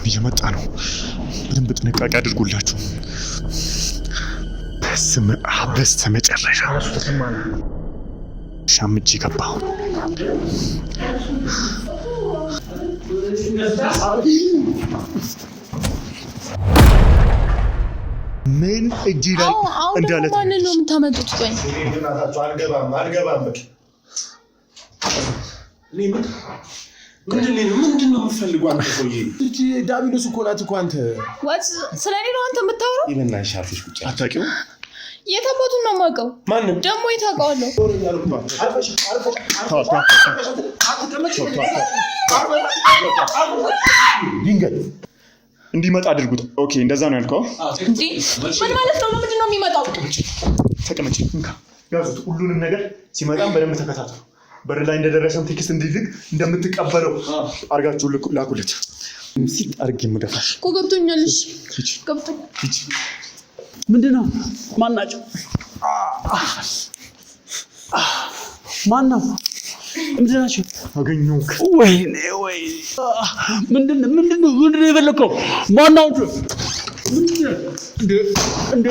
እየመጣ ነው። በደንብ ጥንቃቄ አድርጉላችሁ። በስተመጨረሻ ሻምጪ ገባሁ። ምን እጅ ላይ እንዳለ ማን ነው የምታመጡት? ቆይ አልገባም። ምንድን ነው የምትፈልገው አንተ? ቆይ እጂ ዳቢሎስ እኮ ናት እኮ አንተ። ስለኔ ነው አንተ የምታወራው? ይመናሽ አፍሽ ቁጭ አታውቂው? የታባቱን ነው የማውቀው። ማንም ደግሞ የታውቀዋለሁ። ድንገት እንዲመጣ አድርጉት። ኦኬ፣ እንደዛ ነው ያልከው? እንዴ ምን ማለት ነው? ምንድን ነው የሚመጣው? ተቀመጭ። እንካ ያዙት። ሁሉንም ነገር ሲመጣም በደንብ ተከታተሉ። በር ላይ እንደደረሰም ቴክስት እንዲልክ እንደምትቀበለው አርጋችሁ ላኩለት። ሲጥ አርግ ይመደፋሽ እኮ ገብቶኛል። እሺ ገብቶኛል። ምንድነው? ማናቸው? ማነው? ምንድናቸው? አገኘሁክ። ወይኔ ምንድነው የፈለከው? ማናው? እንዴ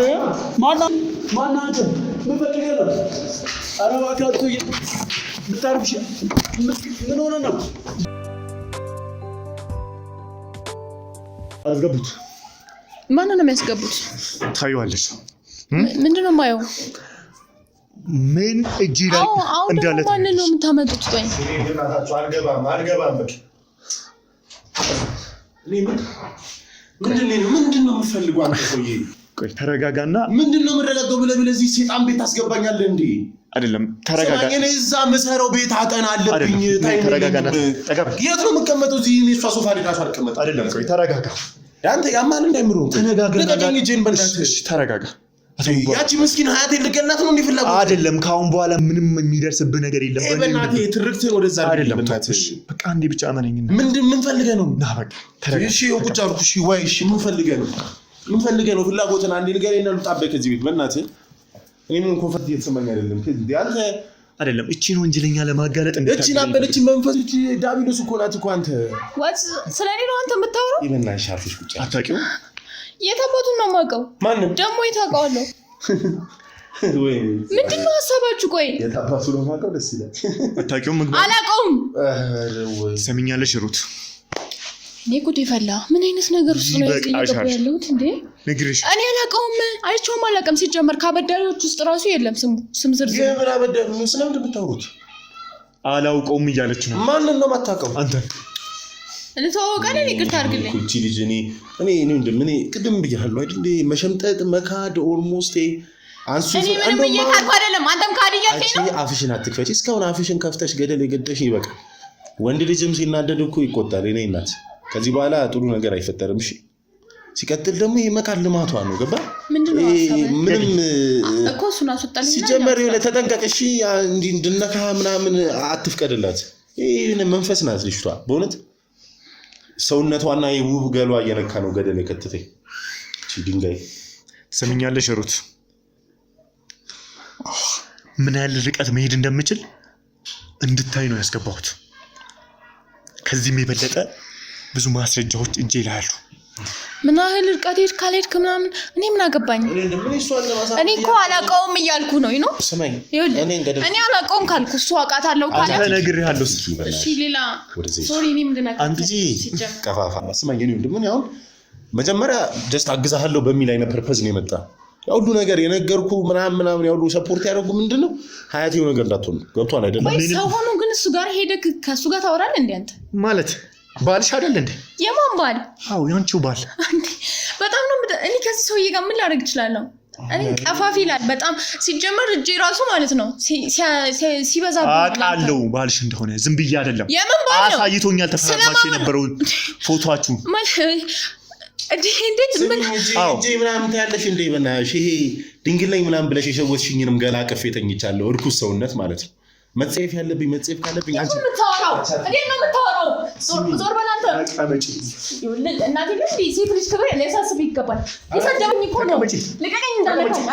ማናቸው? ምን ፈልገህ ነው? ኧረ እባክህ አትይ። ብታርፍሽ ምን ሆነ ነው? አስገቡት። ማንን ነው የሚያስገቡት? ታዩዋለሽ። ምንድነው የማየው? ምን እጅ ላይ እንዳለ ማንን ነው የምታመጡት? ቆይ አልገባም። ምንድን ነው የምትፈልገው አንተ? ቆይ ተረጋጋና። ምንድን ነው የምረጋጋው ብለህ እዚህ ሴጣን ቤት ታስገባኛለህ እንዴ? አይደለም፣ ተረጋጋ። እኔ እዛ መሰረው ቤት አጠና አለብኝ። ተረጋጋና። የት ነው የምቀመጠው? እዚህ እኔ እሷ ሶፋ ላይ ራሱ አልቀመጥም። አይደለም፣ ቆይ ተረጋጋ። አንተ ያማል እንዳይምሩ ተነጋግረን እጄን በእናትህ ተረጋጋ። ያቺ ምስኪን ሀያቴ ልገላት ነው እንዴ ፍላጎት? አይደለም፣ ካሁን በኋላ ምንም የሚደርስብህ ነገር የለም። በእናትህ ትርክትን ወደዛ አይደለም። በቃ አንዴ ብቻ አመነኝና። ምን ፈልገህ ነው? ና በቃ ተረጋጋ። እሺ ቁጭ አልኩ። እሺ ወይ እሺ፣ ምን ፈልገህ ነው? ፍላጎትን አንዴ ንገረኝና ልውጣበት ከዚህ ቤት በእናትህ። እኔም ኮንፈርት እየተሰማኝ አይደለም። አንተ አይደለም እቺን ወንጀለኛ ለማጋለጥ እቺን አበለች መንፈስ። እቺ ዳቢሎስ እኮ ናት እኮ አንተ። ስለኔ ነው አንተ የምታወራው? ይመናሽ አፍሽ ቁጭ አታውቂው? የታባቱን ነው የማውቀው። ማንም ደግሞ የታውቀዋለሁ። ወይ ምንድነው ሀሳባችሁ? ቆይ የታባቱ ነው የማውቀው። ደስ ይላል። አታውቂውም? አላውቀውም። ሰሚኛለሽ ሩት? እኔ ጉድ ይፈላ። ምን አይነት ነገር ውስጥ ነው እየገባሁ ያለሁት እንዴ? ንግሪሽ። እኔ አላውቀውም። አይቼውም አላውቅም። ሲጀመር ከአበዳሪዎች ውስጥ ራሱ የለም ስም ዝርዝር። የምን አበዳሪ ነው? ስለምን የምታወሩት? አላውቀውም እያለች ነው። ማንን ነው የማታውቀው? አንተ ልተዋወቀን። ይቅርታ አድርግልኝ። እቺ ልጅ እኔ ቅድም ብያለሁ አይደል? መሸምጠጥ መካድ ኦልሞስት አንሱ። እኔ ምንም እየካድኩ አይደለም። አንተም ካድ እያልከኝ ነው። አፍሽን አትክፈቺ። እስካሁን አፍሽን ከፍተሽ ገደል የገደሽ ይበቃል። ወንድ ልጅም ሲናደድ እኮ ይቆጣል። እኔ እናት ከዚህ በኋላ ጥሩ ነገር አይፈጠርም። እሺ። ሲቀጥል ደግሞ የመካድ ልማቷ ነው። ገባ? ምንድነው ሐሳብህ? ምንም እኮ እሱን አስወጣልኝ። ሲጀመር የሆነ ተጠንቀቅ። እሺ። እንድነካ ምናምን አትፍቀድላት። ይሄ መንፈስ ናት ልጅቷ በእውነት ሰውነቷና የውብ ገሏ እየነካ ነው ገደል የከተተኝ። እቺ ድንጋይ። ሰሚኛለሽ ሩት? ምን ያህል ርቀት መሄድ እንደምችል እንድታይ ነው ያስገባሁት። ከዚህም የበለጠ ብዙ ማስረጃዎች እጄ ላይ አሉ። ምን ያህል ርቀት ሄድክ ካልሄድክ ምናምን እኔ ምን አገባኝ? እኔ እኮ አላውቀውም እያልኩ ነው። እኔ አላውቀውም ካልኩ እሱ አውቃታለሁ ካለ ተነግሬሃለሁ። እሺ ሌላ ሶሪ እኔ ምንድን ነው አንቺ ቀፋፋ ስማኝ። እኔ ወንድም አሁን መጀመሪያ ጀስት አግዛሃለሁ በሚል አይነት ፐርፐዝ ነው የመጣ። ያው ሁሉ ነገር የነገርኩ ምናምን ያው ሰፖርት ያደርጉ ምንድነው ሀያቴው ነገር እንዳትሆን ገብቷል አይደለም? ሰው ሆኖ ግን እሱ ጋር ሄደክ ከሱ ጋር ታወራለህ እንዴ አንተ? ማለት ባልሽ አይደል እንዴ? የማን ባል? አዎ ያንቺው ባል። በጣም ነው እኔ ከዚህ ሰውዬ ጋር ምን ላደርግ እችላለሁ? እኔ ቀፋፊ ይላል በጣም ሲጀመር እጄ ራሱ ማለት ነው ሲበዛ አውቃለሁ ባልሽ እንደሆነ። ዝም ብዬ አይደለም የምን ባል ነው? አሳይቶኛል። ተፈራማችሁ የነበረውን ፎቶአችሁ እንዴት ምን እጄ ምናምን ታያለሽ እንዴ? በእናትሽ ይሄ ድንግል ነኝ ምናምን ብለሽ የሸወትሽኝንም ገላ ቀፍ የተኝቻለሁ። እርኩስ ሰውነት ማለት ነው። መጽሐፍ ያለብኝ መጽሐፍ ካለብኝ አንቺ የምታወራው እንዴት ነው የምታወራው? ዞር በል አንተ። ተቀመጪ። እናቴ ልጅ ሴት ልጅ ክብር ሊያሳስብ ይገባል። የሰደበኝ እኮ ነው። ልቀቀኝ እንዳለከኝ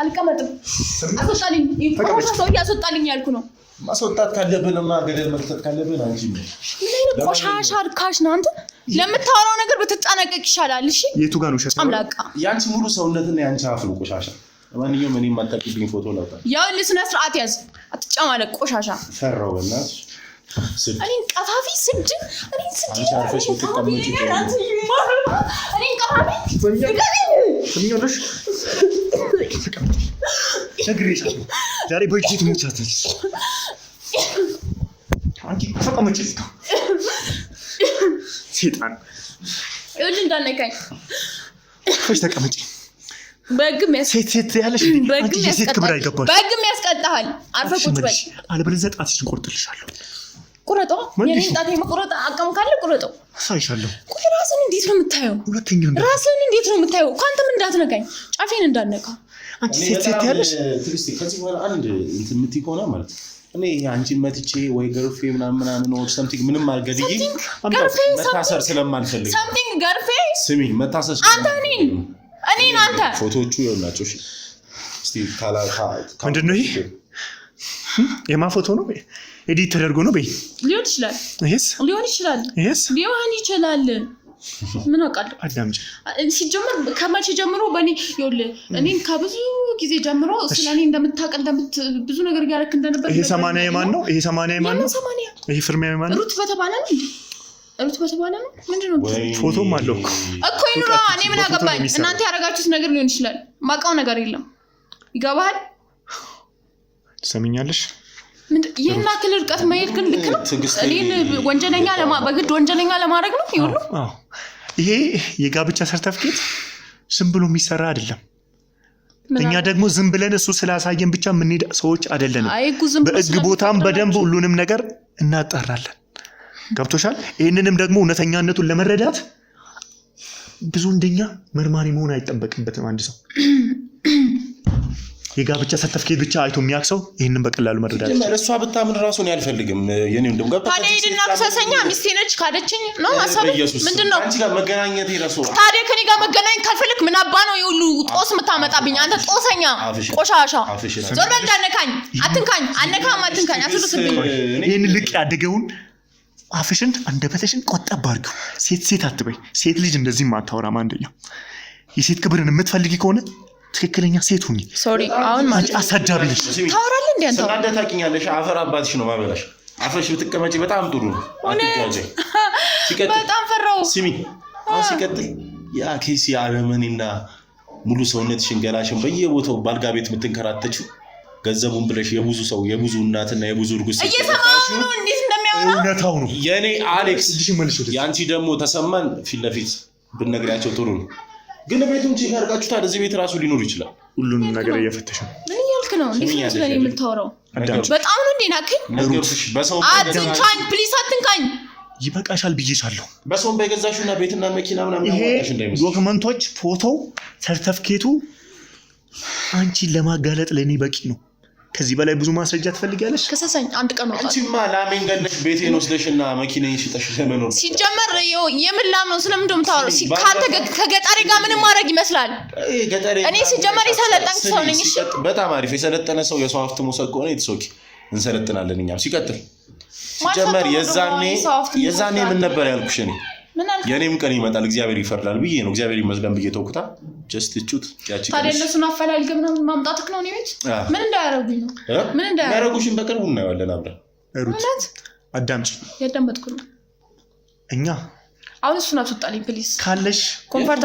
አልቀመጥም። አስወጣልኝ። ቆሻሻ ሰውዬ አስወጣልኝ ያልኩ ነው። ማስወጣት ካለብንማ ገደል መክተት ካለብን አንቺ ምን ቆሻሻ ርካሽ ነው አንተ። ለምታወራው ነገር ብትጠነቀቅ ይሻላል። እሺ የቱ ጋር ነው ሸሰ? አምላካ ያንቺ ሙሉ ሰውነትና ያንቺ አፍ ነው ቆሻሻ። ለማንኛውም እኔ ማጣቂብኝ ፎቶ ላውጣ። ያው ለስነ ስርዓት ያዝ። አትጨማለቅ ቆሻሻ። ፈራው በእናትሽ እኔን ቀፋፊ ስድ እኔን ስድ አንቺ አርፈሽ ብትቀመጪ እኔን ቀፋፊ ሰሚኛለሽ? ነግሬሻለሁ። ዛሬ በእጅ ትሞቻለሽ። አንቺ ተቀመጪ። ሴጣን ይኸውልህ እንዳነካኝ ፈሽ ተቀመጪ። በግም ሴት ያለሽ አንቺ የሴት ክብር አይገባሽ። በግም ያስቀጣሃል። አርፈህ ቁጭ በል። አለበለዚያ ጣትሽን ቆርጥልሻለሁ። ቁረጠው። የኔን ጣት የመቆረጥ አቅም ካለ ቁረጠው። አሳይሻለሁ። ቆይ ራስህን እንዴት ነው የምታየው? ሁለተኛ ራስህን እንዴት ነው የምታየው? ካንተም እንዳትነካኝ፣ ጫፌን እንዳትነካ። አንቺ ሴት ያለሽ ትግስቲ ከዚህ በኋላ አንድ እንትን የምትይ ከሆነ ማለት እኔ አንቺን መትቼ ወይ ገርፌ ምናምን ኦር ሰምቲንግ ምንም አልገድዬ መታሰር ስለማልፈልግ ሰምቲንግ ገርፌ ስሚ መታሰር አንተ እኔን አንተ ፎቶዎቹ ይኸውላችሁ። እሺ እስቲ ምንድን ነው ይሄ? የማ ፎቶ ነው? ኤዲት ተደርጎ ነው በይ? ሊሆን ይችላል። ይሄስ ሊሆን ይችላል። ይሄስ ሊሆን ይችላል። ምን አውቃለሁ? አዳምጪ። ሲጀምር ከመቼ ጀምሮ በእኔ ይኸውልህ እኔን ከብዙ ጊዜ ጀምሮ ስለኔ እንደምታውቅ ብዙ ነገር እያደረክ እንደነበር ይሄ 80 የማን ነው? ይሄ 80 የማን ነው? ይሄ ፍርሚያ የማን ነው? ሩት በተባለ ነው እንዴ? ሩት በተባለ ነው። ምንድን ነው ፎቶም አለው እኮ ይኑራ። እኔ ምን አገባኝ? እናንተ ያደረጋችሁት ነገር ሊሆን ይችላል። ማውቀው ነገር የለም። ይገባሃል? ትሰሚኛለሽ? ይሄን አክል ርቀት መሄድ ግን ልክ ነው? እኔን ወንጀለኛ በግድ ወንጀለኛ ለማድረግ ነው ይሁሉ? አዎ ይሄ የጋብቻ ሰርተፍኬት ዝም ብሎ የሚሰራ አይደለም። እኛ ደግሞ ዝም ብለን እሱ ስላሳየን ብቻ የምንሄድ ሰዎች አይደለንም። በሕግ ቦታም በደንብ ሁሉንም ነገር እናጣራለን። ገብቶሻል? ይህንንም ደግሞ እውነተኛነቱን ለመረዳት ብዙ እንደኛ መርማሪ መሆን አይጠበቅበትም። አንድ ሰው የጋብቻ ሰርተፍኬት ብቻ አይቶ የሚያክሰው ይሄንን በቀላሉ መረዳት ይችላል። እሷ ብታምን ራሱን ያልፈልግም የኔው እንደም ጋር ታዲያ ሄድና ክሰሰኛ። ሚስቴ ነች ካደችኝ ነው ሐሳብ ምንድነው? አንቺ ጋር መገናኘት ይረሱ። ታዲያ ከኔ ጋር መገናኘት ካልፈልክ ምን አባ ነው የሁሉ ጦስ የምታመጣብኝ አንተ ጦሰኛ ቆሻሻ። ዞር በል እንዳነካኝ። አትንካኝ። አትንካኝ። አትሉስብኝ። ይሄን ልቅ ያደገውን አፍሽን አንደበተሽን ቆጠብ አድርጊው። ሴት አትበይ። ሴት ልጅ እንደዚህ ማታወራም። አንደኛ የሴት ክብርን የምትፈልጊ ከሆነ ትክክለኛ ሴት ሁኚ። ሶሪ አሁን ማለት አሳዳቢ ነሽ። ታወራለህ እንዴ አንተ? አንተ ታውቂኛለሽ። አፈር አባትሽ ነው ማበላሽ። አፈርሽ ብትቀመጪ በጣም ጥሩ ነው። በጣም ፈራው። ስሚ ሲቀጥል ያ ኬሲ አለመኔና ሙሉ ሰውነትሽን ገላሽን በየቦታው ባልጋ ቤት የምትንከራተችው ገንዘቡን ብለሽ የብዙ እናትና የብዙ እርጉዝ እየሰማሁ ነው እንዴት እንደሚያወራ እውነታው ነው። የኔ አሌክስ መልሽልኝ። ያንቺ ደግሞ ተሰማን ፊት ለፊት ብንነግራቸው ጥሩ ነው። ግን ቤቱን ቼክ አድርጋችሁ ታዲያ እዚህ ቤት ራሱ ሊኖር ይችላል። ሁሉንም ነገር እየፈተሽ ነው። ምን እያልክ ነው? እንዴት ነው ስለኔ የምታወራው? በጣም ነው እንዴ ናከኝ? በሰው አትንካኝ፣ ፕሊስ አትንካኝ። ይበቃሻል ብዬሻለሁ። በሰው በገዛሽውና ቤትና መኪና ምናምን ይሄ አዋጣሽ እንዳይመስል። ዶክመንቶች፣ ፎቶ፣ ሰርተፍኬቱ አንቺን ለማጋለጥ ለኔ በቂ ነው። ከዚህ በላይ ብዙ ማስረጃ ትፈልጊያለሽ? ከሰሰኝ አንድ ቀን ወጣ። አንቺማ ላሜን ገለሽ ቤቴን ወስደሽና መኪናዬን ሽጠሽ ለመኖር ሲጀመር የምን ላም ነው ስለምንድነው የምታወራው? ካንተ ከገጠሬ ጋር ምንም ማድረግ ይመስላል? እኔ ሲጀመር የሰለጠንኩ ሰው ነኝ። እሺ በጣም አሪፍ የሰለጠነ ሰው የሰው ሀብት መውሰድ ከሆነ የተሶኪ እንሰለጥናለን እኛም። ሲቀጥል ሲጀመር የዛኔ ምን ነበር ያልኩሽ? እኔ የኔም ቀን ይመጣል እግዚአብሔር ይፈርዳል ብዬ ነው እግዚአብሔር ይመስገን ብዬ ተውኩታ። ጀስት እቹት ያቺ ታዲያ እነሱን አፈላልገህ ምናምን ማምጣትክ ነው። እኔ ቤት ምን እንዳያረጉኝ ነው? ምን እንዳያረጉሽን በቅርቡ እናየዋለን አብረን። ሩት አዳምጪ። ያዳመጥኩ ነው። እኛ አሁን እሱን አትወጣልኝ ፕሊዝ። ካለሽ ኮንፈርት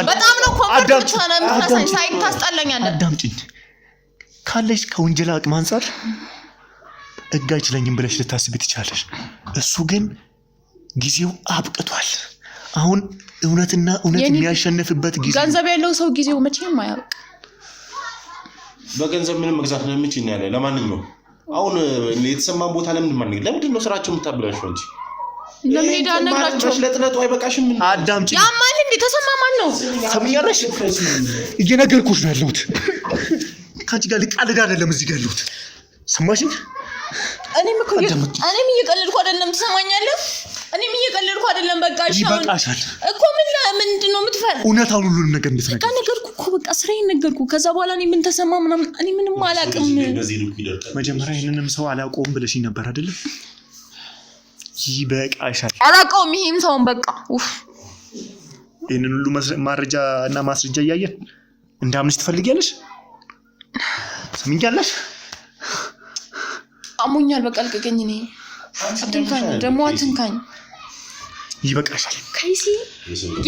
በጣም ነው ኮንፈርት ተናምጣኝ ሳይ ታስጣላኛለህ። አዳምጪኝ። ካለሽ ከወንጀል አቅም አንፃር ሕግ አይችለኝም ብለሽ ልታስቢ ትችላለሽ። እሱ ግን ጊዜው አብቅቷል። አሁን እውነትና እውነት የሚያሸንፍበት ጊዜ። ገንዘብ ያለው ሰው ጊዜው መቼም አያልቅ። በገንዘብ ምንም መግዛት ለምንችል ነው ያለ። ለማንኛውም አሁን የተሰማን ቦታ ለምንድን ነው ስራቸው የምታበላሽው እንጂ ለምን ሄዳ ነግራቸው ለጥለጡ አይበቃሽም? አዳምጪ። ያማል እንዴ ተሰማማን ነው ሰምኛለሽ? እየነገርኩሽ ነው ያለሁት። ካንቺ ጋር ልቃልድ አይደለም እዚህ ጋር ያለሁት። ሰማሽኝ? እኔም እየቀለድኩ አይደለም ትሰማኛለህ እኔም እየቀለድኩ አይደለም በቃ ይበቃሻል እኮ ምንድነው የምትፈራ እውነታውን ሁሉንም ነገር እንድትነግር በቃ ነገርኩ እኮ በቃ ስራዬን ነገርኩ ከዛ በኋላ እኔ ምን ተሰማ ምናምን እኔ ምንም አላውቅም መጀመሪያ ይሄንንም ሰው አላውቀውም ብለሽኝ ነበር አይደል ይበቃሻል አላውቀውም ይሄን ሰውን በቃ ይሄንን ሁሉ ማረጃ እና ማስረጃ እያየን እንዳምንሽ ትፈልጊያለሽ ሰምኛለሽ አሞኛል በቃ ልቀቀኝ እኔ አትንካኝ ደግሞ አትንካኝ ይበቃሻል ከይሲ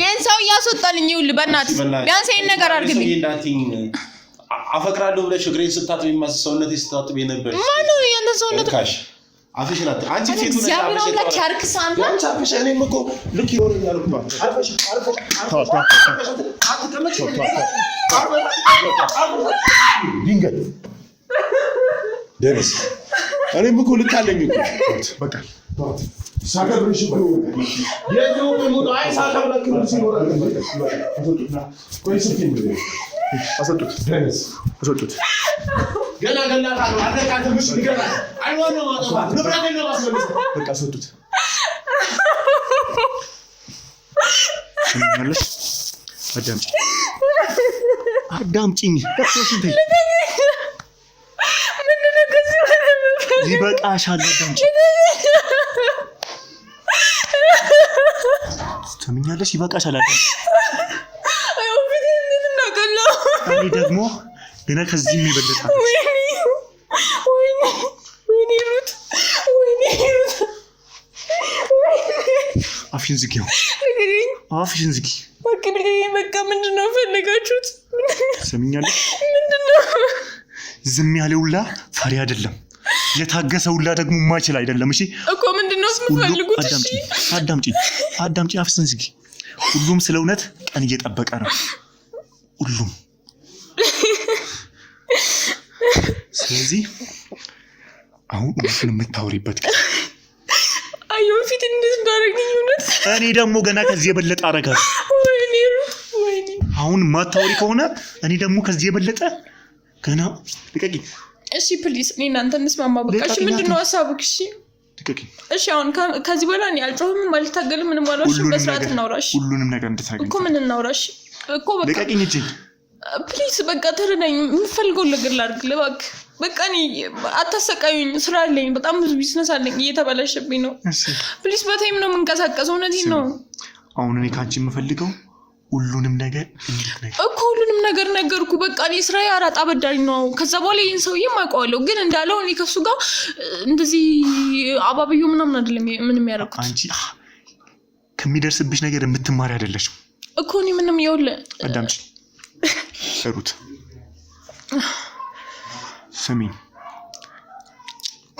የን ሰው ያስወጣልኝ ይውል በእናት ቢያንስ ይሄን ነገር አድርግልኝ አፈቅራለሁ ብለሽ እግሬን ስታጥብ የማሰውነት ስታጥብ የነበር ማን ነው ያንተ ሰውነት ካሽ አፍሽናት አንቺ ሴት ሆነሽ ያብራው ለካርክስ አንተ አንቺ አፍሽ እኔም እኮ ልክ ይሆነኛል እኮ አፍሽ ድንገት ደረስ እኔም እኮ ልክ አለኝ እኮ በቃ ሳከብርሽ እኮ የዚህ ሙሉ አይ ሳከብርክ ሲኖር ቆይ ስልክ እንዴ አሰጡት ደረስ አሰጡት ገና ታለው አደቃተ ምሽ ይገራ አይዋን ነው ማጥፋት ንብረት ነው ማስመለስ በቃ አሰጡት ማለት አዳምጪኝ ተፈሽንተኝ ምንድነው ከዚህ ይበቃሻል አዳምጪ ትሰሚኛለሽ ይበቃሻል አዳምጪ አይ ኦፊስ እናቀለው እኔ ደግሞ ገና ከዚህ የበለጠ አፍሽን ዝጊው አፍሽን ዝጊ በቃ ምንድነው ፈልጋችሁት ትሰሚኛለሽ ምንድነው ዝም ያለውላ ፈሪ አይደለም የታገሰውላ ደግሞ ማይችል አይደለም እሺ እኮ ምንድነው የምትፈልጉት እሺ አዳምጪ አፍሽን ዝጊ ሁሉም ስለ እውነት ቀን እየጠበቀ ነው ሁሉም ስለዚህ አሁን እሱን የምታወሪበት አዩ ፊት እንደዚህ እውነት እኔ ደግሞ ገና ከዚህ የበለጠ አረጋለሁ ወይኔ አሁን ማታወሪ ከሆነ እኔ ደግሞ ከዚህ የበለጠ ገና ልቀቂ እሺ ፕሊዝ እኔ እናንተ እንስማማ በቃ እሺ ምንድነው ሐሳብክ እሺ ልቀቂ እሺ አሁን ከዚህ በኋላ እኔ አልጮህም አልታገልም ምንም አልዋሽም በስርዓት እናውራሽ ሁሉንም ነገር እንድትነግሪኝ እኮ ምን እናውራሽ እኮ በቃ ልቀቂኝ እጄ ፕሊዝ በቃ ተረዳኝ የምፈልገው ነገር ላድርግ ለባክ በቃ እኔ አታሰቃዩኝ ስራ አለኝ በጣም ብዙ ቢዝነስ አለኝ እየተበላሸብኝ ነው ፕሊዝ በታይም ነው የምንቀሳቀሰው እውነቴን ነው አሁን እኔ ካንቺ የምፈልገው ሁሉንም ነገር እንድትነግሪኝ እኮ ሁሉንም ነገር ነገርኩ በቃ እኔ ስራዬ አራጣ አበዳሪ ነው ከዛ በኋላ ይሄን ሰውዬ ማውቀዋለሁ ግን እንዳለው እኔ ከሱ ጋር እንደዚህ አባብዩ ምናምን አይደለም ምንም ያደርኩት አንቺ ከሚደርስብሽ ነገር የምትማሪ አይደለሽም እኮ እኔ ምንም ይኸውልህ አዳምጪ ሩት ስሚኝ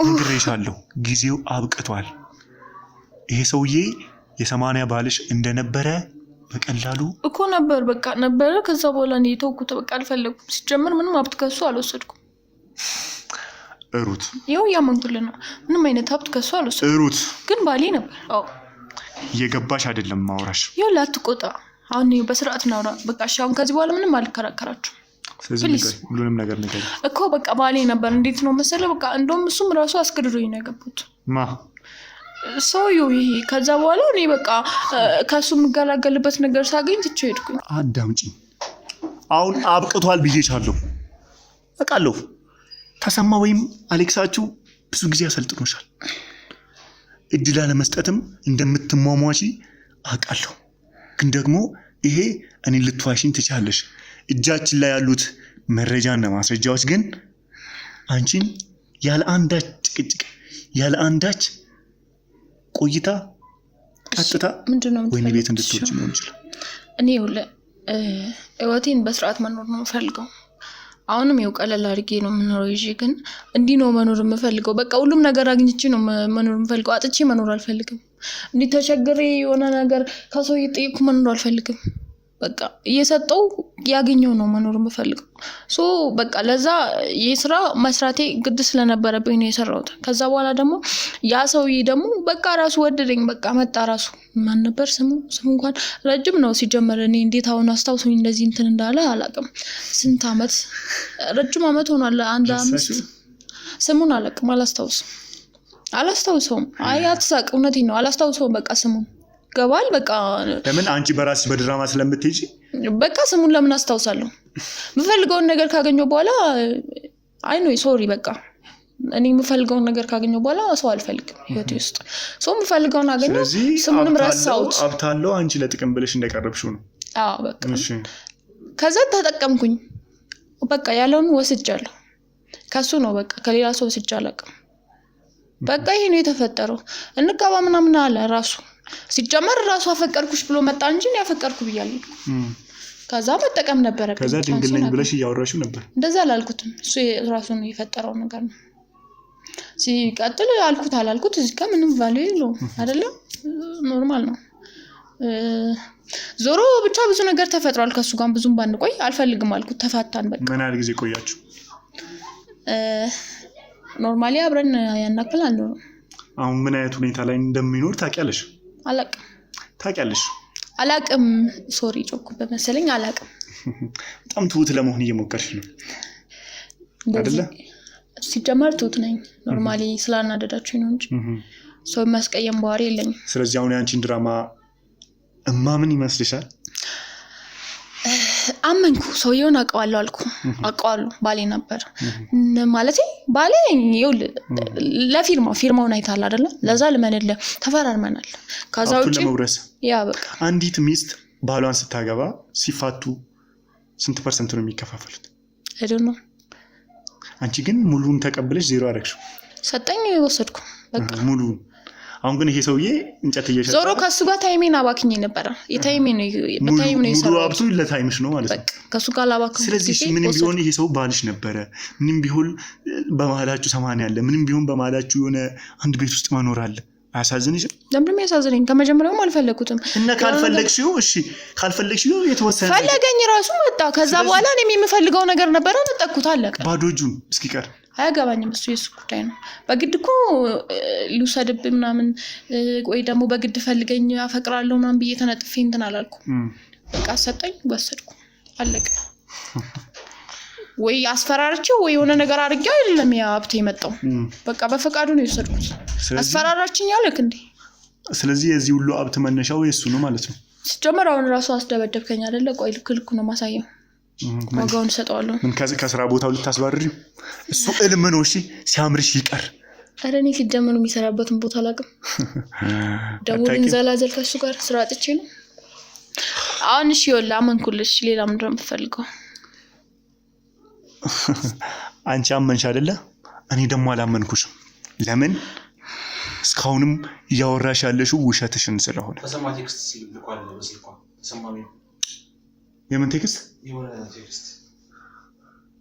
ነግሬሻለሁ ጊዜው አብቅቷል ይሄ ሰውዬ የ80 ባልሽ እንደነበረ በቀላሉ እኮ ነበር በቃ ነበር ከዛ በኋላ እኔ ተውኩት በቃ አልፈለኩም ሲጀመር ምንም ሀብት ከሱ አልወሰድኩም ሩት ይኸው ያመንኩልህ ነው ምንም አይነት ሀብት ከሱ አልወሰድኩም ሩት ግን ባሌ ነበር አዎ እየገባሽ አይደለም ማውራሽ ይኸው ላትቆጣ አሁን በስርዓት እናውራ በቃ እሺ አሁን ከዚህ በኋላ ምንም አልከራከራችሁም ስለዚህ ሁሉንም ነገር ነገር እኮ በቃ ባሌ ነበር እንዴት ነው መሰለህ በቃ እንደውም እሱም ራሱ አስገድዶኝ ነው ያገቡት ማ ሰውዬው ይሄ ከዛ በኋላ እኔ በቃ ከሱ የምገላገልበት ነገር ሳገኝ ትቼ ሄድኩኝ አዳምጪ አሁን አብቅቷል ብዬሻለሁ አውቃለሁ ተሰማ ወይም አሌክሳችሁ ብዙ ጊዜ ያሰልጥኖሻል እድል ለመስጠትም እንደምትሟሟሺ አውቃለሁ ግን ደግሞ ይሄ እኔ ልትዋሽኝ ትቻለሽ እጃችን ላይ ያሉት መረጃና ማስረጃዎች ግን አንቺን ያለ አንዳች ጭቅጭቅ ያለ አንዳች ቆይታ ቀጥታ ወይኔ ቤት እንድትወጪ ነው እንጂ እኔ ህይወቴን በስርዓት መኖር ነው የምፈልገው አሁንም ይው ቀለል አድርጌ ነው የምኖረው ይዤ ግን እንዲህ ነው መኖር የምፈልገው በቃ ሁሉም ነገር አግኝቼ ነው መኖር የምፈልገው አጥቼ መኖር አልፈልግም እንዲህ ተቸግሬ የሆነ ነገር ከሰው እየጠየኩ መኖር አልፈልግም በቃ እየሰጠው ያገኘው ነው መኖር የምፈልገው ሶ በቃ ለዛ የስራ መስራቴ ግድ ስለነበረብኝ ነው የሰራሁት ከዛ በኋላ ደግሞ ያ ሰውዬ ደግሞ በቃ ራሱ ወደደኝ በቃ መጣ ራሱ ማን ነበር ስሙ እንኳን ረጅም ነው ሲጀመር እኔ እንዴት አሁን አስታውሱኝ እንደዚህ እንትን እንዳለ አላውቅም ስንት አመት ረጅም አመት ሆኗል አንድ አመት ስሙን አላውቅም አላስታውስም አላስታውሰውም። አይ አትሳቅ፣ እውነቴን ነው አላስታውሰውም። በቃ ስሙን ገባል። በቃ ለምን አንቺ በራስሽ በድራማ ስለምትሄጂ በቃ ስሙን ለምን አስታውሳለሁ? የምፈልገውን ነገር ካገኘው በኋላ አይ ነው ሶሪ በቃ እኔ የምፈልገውን ነገር ካገኘው በኋላ ሰው አልፈልግም ህይወቴ ውስጥ። ሰው የምፈልገውን አገኘው ስሙንም ረሳሁት። አብታለው አንቺ ለጥቅም ብለሽ እንደቀረብሽው ነው። አዎ በቃ ከዛ ተጠቀምኩኝ። በቃ ያለውን ወስጃለሁ ከሱ ነው በቃ ከሌላ ሰው ወስጃ አላውቅም። በቃ ይሄ ነው የተፈጠረው። እንጋባ ምናምን አለ ራሱ ሲጀመር ራሱ አፈቀርኩሽ ብሎ መጣ እንጂ ነው ያፈቀርኩ ብያለሁ። ከዛ መጠቀም ነበር። ከዛ ድንግል ነኝ ብለሽ ያወራሽው ነበር። እንደዛ አላልኩትም። እሱ ራሱ ነው የፈጠረው ነገር ነው። ሲቀጥል አልኩት አላልኩት እዚህ ጋር ምንም ቫልዩ የለውም አይደለም፣ ኖርማል ነው። ዞሮ ብቻ ብዙ ነገር ተፈጥሯል። ከሱ ጋር ብዙም ባንቆይ አልፈልግም አልኩት። ተፋታን በቃ። ምን ያህል ጊዜ ቆያችሁ? ኖርማሊ አብረን ያናክል አልነው። አሁን ምን አይነት ሁኔታ ላይ እንደሚኖር ታውቂያለሽ? አላቅም። ታውቂያለሽ? አላቅም። ሶሪ ጮኩበት መሰለኝ። አላቅም። በጣም ትሁት ለመሆን እየሞከርሽ ነው አይደለ? ሲጀመር ትሁት ነኝ። ኖርማሊ ስላናደዳችሁኝ ነው እንጂ ሰው ማስቀየም ባህሪ የለኝም። ስለዚህ አሁን ያንቺን ድራማ እማምን ይመስልሻል? አመንኩ። ሰውየውን አውቀዋለሁ አልኩ። አውቀዋለሁ። ባሌ ነበር ማለት ባሌ ይውል ለፊርማውን አይታል አይደለ? ለዛ ልመንለ ተፈራርመናል። ከዛ ውጪ ለመውረስ ያ በቃ አንዲት ሚስት ባሏን ስታገባ ሲፋቱ ስንት % ነው የሚከፋፈሉት? አይደለም። አንቺ ግን ሙሉን ተቀብለሽ ዜሮ አደረግሽው። ሰጠኝ ወሰድኩ በቃ ሙሉን። አሁን ግን ይሄ ሰውዬ እንጨት እየሸጠ ዞሮ ከሱ ጋር ታይሜን አባክኜ ነበር። የታይሜን ነው በታይም ነው ሙሉ አብቱ ለታይምሽ ነው ማለት ነው። ከሱ ጋር አባክኜ። ስለዚህ ምንም ቢሆን ይሄ ሰው ባልሽ ነበረ። ምንም ቢሆን በመሃላችሁ ሰማን ያለ ምንም ቢሆን በመሃላችሁ የሆነ አንድ ቤት ውስጥ መኖር አለ። አያሳዝንሽም? ለምን ያሳዝነኝ? ከመጀመሪያውም አልፈለኩትም። እና ካልፈለግሽው እሺ፣ ካልፈለግሽው የተወሰነ ፈለገኝ ራሱ መጣ። ከዛ በኋላ እኔም የምፈልገው ነገር ነበር ተጠቅኩት አለቀ። ባዶ እጁን እስኪቀር አያገባኝም። እሱ የሱ ጉዳይ ነው። በግድ እኮ ልውሰድብ ምናምን ወይ ደግሞ በግድ ፈልገኝ አፈቅራለሁ ምናምን ብዬ ተነጥፌ እንትን አላልኩም። በቃ ሰጠኝ ወሰድኩ አለቀ። ወይ አስፈራርቼው ወይ የሆነ ነገር አድርጌው አይደለም ያ ሀብት የመጣው። በቃ በፈቃዱ ነው የወሰድኩት። አስፈራራችኝ አለክ እንዴ? ስለዚህ የዚህ ሁሉ ሀብት መነሻው የሱ ነው ማለት ነው። ሲጀመር አሁን ራሱ አስደበደብከኝ አይደለ? ቆይ ልክ ነው ማሳየው። ዋጋውን ሰጠዋለሁ። ምን ከስራ ቦታው ልታስባርሪው? እሱ እልም ነው። እሺ ሲያምርሽ ይቀር። ኧረ እኔ ሲጀመር የሚሰራበትን ቦታ አላውቅም። ደውልን ዘላዘል ከሱ ጋር ስራ አጥቼ ነው አሁን። እሺ ይኸውልህ አመንኩልሽ። ሌላ ምንድን ነው የምትፈልገው? አንቺ አመንሽ አይደለ? እኔ ደግሞ አላመንኩሽም። ለምን? እስካሁንም እያወራሽ ያለሽው ውሸትሽን ስለሆነ። ተሰማ ቴክስት ልኳል በስልኳ ተሰማሚ። የምን ቴክስት? የሆነ ቴክስት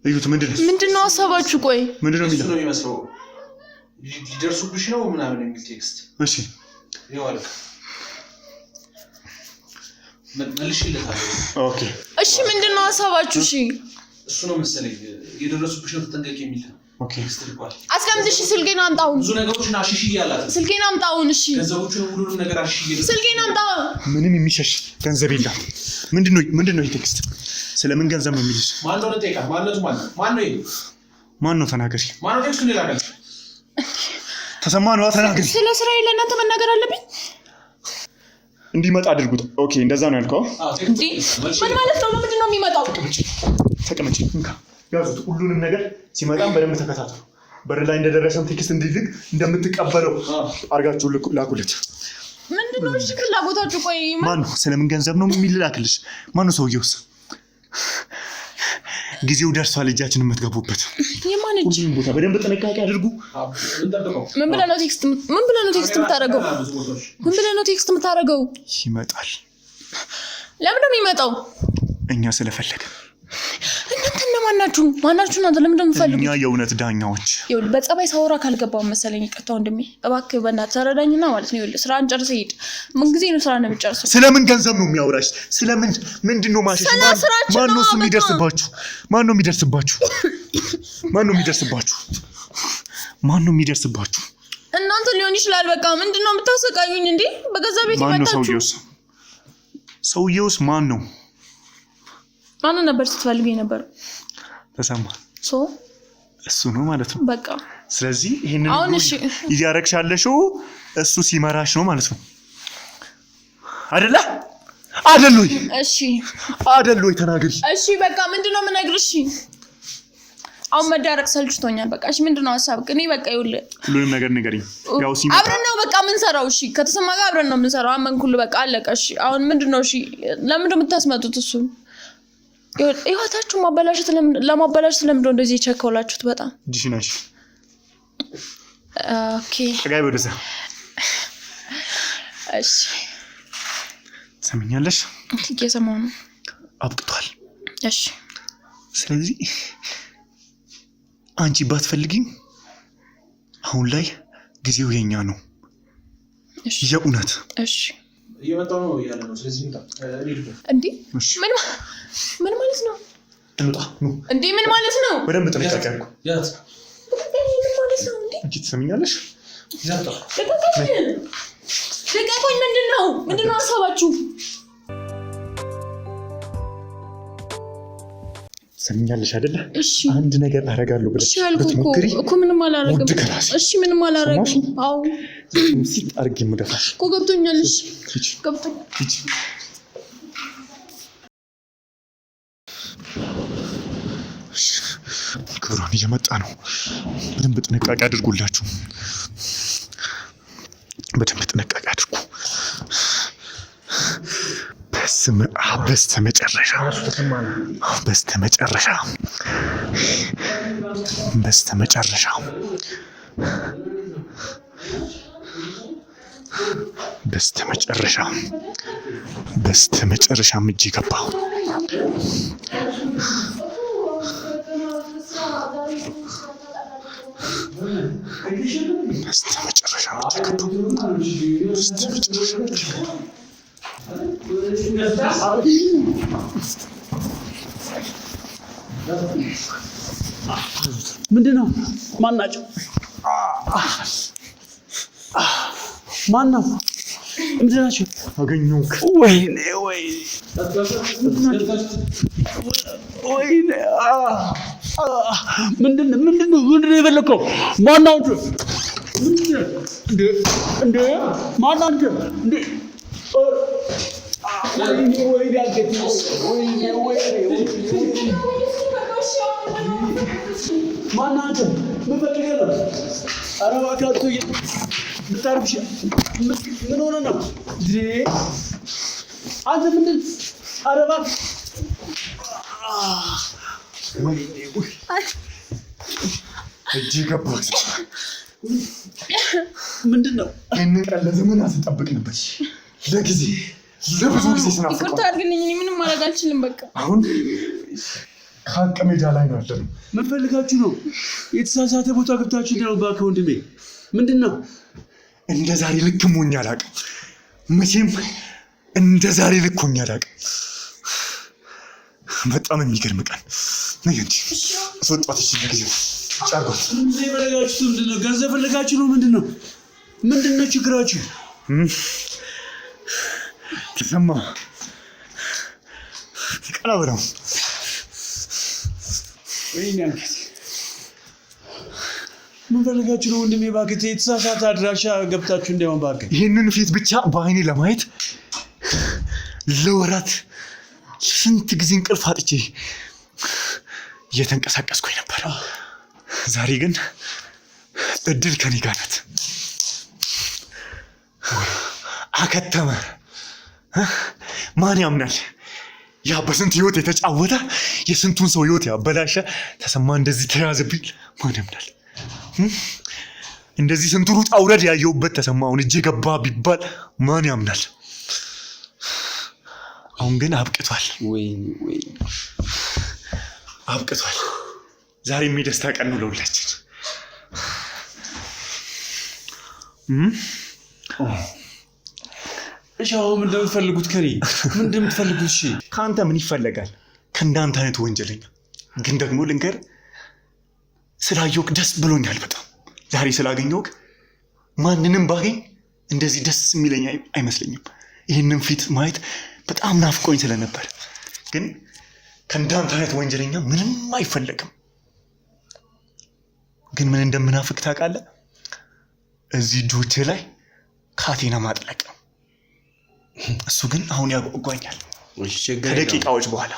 እዩት። ምንድነው ሀሳባችሁ? ቆይ ምንድነው የሚመስለው? ሊደርሱብሽ ነው ምናምን የሚል ቴክስት። እሺ ይዋል መልሽልታለሁ። ኦኬ እሺ ምንድነው ሀሳባችሁ? እሺ እሱ ነው መሰለኝ የደረሱብሽ ነው ተጠንቀቂ የሚል። ኦኬ አስቀምጥሽ ስልኬን አምጣው። ብዙ ነገሮችን አሽሽ ይያላት ስልኬን አምጣውን። እሺ ገንዘቦቹን ሁሉንም ነገር አሽሽ ይያላት። ስልኬን አምጣው። ምንም የሚሸሽ ገንዘብ የለም። ምንድነው ይሄ ቴክስት? ስለምን ገንዘብ ነው የሚልሽ? ማን ነው ተጠይቃ? ማን ነው ተናገሪ። ማን ነው ቴክስቱን ይላል? ተሰማ ነው ተናገሪ። ስለ ስራዬ ለእናንተ መናገር አለብኝ? እንዲመጣ አድርጉት። ኦኬ እንደዛ ነው ያልከው? እንዴ ምን ማለት ነው? ምንድን ነው የሚመጣው? ተቀመጪ እንካ ያዙት። ሁሉንም ነገር ሲመጣም በደንብ ተከታተሉ። በር ላይ እንደደረሰም ቴክስት እንዲልክ እንደምትቀበለው አርጋችሁ ላኩለት። ምንድነው እሺ ፍላጎታችሁ? ቆይ ማን ነው? ስለምን ገንዘብ ነው የሚላክልሽ? ማን ነው ሰውዬውስ? ጊዜው ደርሷል እጃችን የምትገቡበት። የማን እጅ? ሁሉም ቦታ በደንብ ጥንቃቄ አድርጉ። ምን ብለህ ነው ቴክስት የምታደርገው? ይመጣል። ለምን ነው የሚመጣው? እኛ ስለፈለግን። እናንተ እነማናችሁ? ማናችሁ እናንተ? ለምን እንደምፈልጉ? እኛ የእውነት ዳኛዎች። ይኸውልህ በጸባይ ሳወራ ካልገባው መሰለኝ ይቅርታ ወንድሜ፣ እባክህ በእናትህ ተረዳኝና ማለት ነው። ይኸውልህ ስራን ጨርሰህ ሂድ። ምን ጊዜ ነው ስራን የምጨርሰው? ስለምን ገንዘብ ነው የሚያወራሽ? ስለምን ምንድነው ማሸሽ? ማን ነው የሚደርስባችሁ? ማን ነው የሚደርስባችሁ? እናንተ ሊሆን ይችላል። በቃ ምንድነው የምታሰቃዩኝ እንዴ? በገዛ ቤት መጣችሁ። ሰውዬውስ ማን ነው? ማን ነበር ስትፈልጉ የነበረው? ተሰማ። እሱ ነው ማለት ነው። በቃ ስለዚህ ይሄንን እያረግሻለሽው እሱ ሲመራሽ ነው ማለት ነው አይደለ? አይደሉይ? እሺ አይደሉይ? ተናገሪ። እሺ በቃ ምንድነው የምነግርሽ? አሁን መዳረቅ ሰልችቶኛል። በቃ እሺ ምንድነው ሐሳብክ? እኔ በቃ ይኸውልህ ሁሉንም ነገር ንገሪኝ። ያው ሲመጣ አብረን ነው በቃ ምን ሰራው? እሺ ከተሰማ ጋር አብረን ነው ምን ሰራው? አመንኩል በቃ አለቀ። እሺ አሁን ምንድነው? እሺ ለምን እንደምታስመጡት እሱ ይወታችሁ ለማበላሸት ለምንድነው እንደዚህ የቸኮላችሁት? በጣም ዲሽናሽ ኦኬ ተጋይ ወደዛ። እሺ ሰምኛለሽ? እየሰማሁ ነው። አብቅቷል። እሺ ስለዚህ አንቺ ባትፈልጊም አሁን ላይ ጊዜው የኛ ነው። እሺ የእውነት እሺ እየመጣሁ ነው ያለ ነው። ስለዚህ እንዴ ምን ማለት ነው? እንውጣ ነው እንዴ ምን ማለት ነው? በደንብ ጥንቃቄ አድርጉ። ያት ምን ማለት ነው እንዴ? አንቺ ትሰምኛለሽ? ያታ ልቀቁኝ። ምንድነው ሐሳባችሁ? ሰምኛለሽ አይደለ? እሺ አንድ ነገር አደርጋለሁ ብለሽ ብትሞክሪ እኮ ምንም አላረግም። እሺ ምንም አላረግም። አዎ ሲጥ አድርጌ የምደፋሽ እኮ ገብቶኛል። እሺ ገብቶኛል። ክብሯን እየመጣ ነው። በደንብ ጥንቃቄ አድርጉላችሁ። በደንብ ጥንቃቄ አድርጉ። በስተመጨረሻ እጅ ገባሁ። ምንድነው? ማናቸው? ማነው? ምንድናቸው? አገኘሁክ። ወይኔ ምንድነው የፈለከው? ማነው? እንዴ ማናቸው? እንዴ ማናቸው? ምን ፈልገህ ነው? ኧረ እባክህ አትቶ ብታርፍሽ ምን ሆነ ነው? አንተ ምንድን? ኧረ እባክህ እጅ ገባህ። ምንድን ነው? ይህንን ቀን ለዘመናት ስጠብቅንበት ለብዙ ጊዜ ስናፍቀው። ይቅርታ አድርግልኝ። እኔ ምንም ማድረግ አልችልም። በቃ አሁን ከሀቅ ሜዳ ላይ ነው ያለነው። ምን ፈልጋችሁ ነው? የተሳሳተ ቦታ ገብታችሁ ነው? እባክህ ወንድሜ ምንድን ነው? እንደ ዛሬ ልክ ሆኜ አላውቅም። መቼም እንደ ዛሬ ልክ ሆኜ አላውቅም። በጣም የሚገርም ቀን ነው። አስወጣት። እሺ ለጊዜው ጫርጓት። ፈለጋችሁ ምንድን ነው? ገንዘብ ፈለጋችሁ ነው? ምንድን ነው ችግራችሁ? ተሰማ ቀና ብለው ወይኔ አንገት ምን ፈልጋችሁ ነው ወንድሜ? እባክህ የተሳሳተ አድራሻ ገብታችሁ እንዳይሆን እባክህ። ይህንን ፊት ብቻ በአይኔ ለማየት ለወራት ስንት ጊዜ እንቅልፍ አጥቼ እየተንቀሳቀስኩኝ ነበር። ዛሬ ግን እድል ከኔ ጋር ናት። አከተመ። ማን ያምናል? ያ በስንት ህይወት የተጫወተ የስንቱን ሰው ህይወት ያበላሸ ተሰማ እንደዚህ ተያዘብኝ። ማን ያምናል? እንደዚህ ስንቱ ሩጣ ውረድ ያየሁበት ተሰማ አሁን እጄ ገባ ቢባል ማን ያምናል? አሁን ግን አብቅቷል። አብቅቷል። ዛሬ የሚደስታ ቀን ነው ለሁላችን። እሺ አሁን ምንድን ነው የምትፈልጉት? ከኔ ምንድን ነው የምትፈልጉት? እሺ ከአንተ ምን ይፈለጋል? ከእንዳንተ አይነት ወንጀለኛ። ግን ደግሞ ልንገር፣ ስላየሁህ ደስ ብሎኛል በጣም። ዛሬ ስላገኘሁህ ማንንም ባገኝ እንደዚህ ደስ የሚለኝ አይመስለኝም። ይህንን ፊት ማየት በጣም ናፍቆኝ ስለነበር። ግን ከእንዳንተ አይነት ወንጀለኛ ምንም አይፈለግም። ግን ምን እንደምናፍቅ ታውቃለህ? እዚህ እጆቼ ላይ ካቴና ማጥለቅ ነው። እሱ ግን አሁን ያጓጓኛል ከደቂቃዎች በኋላ።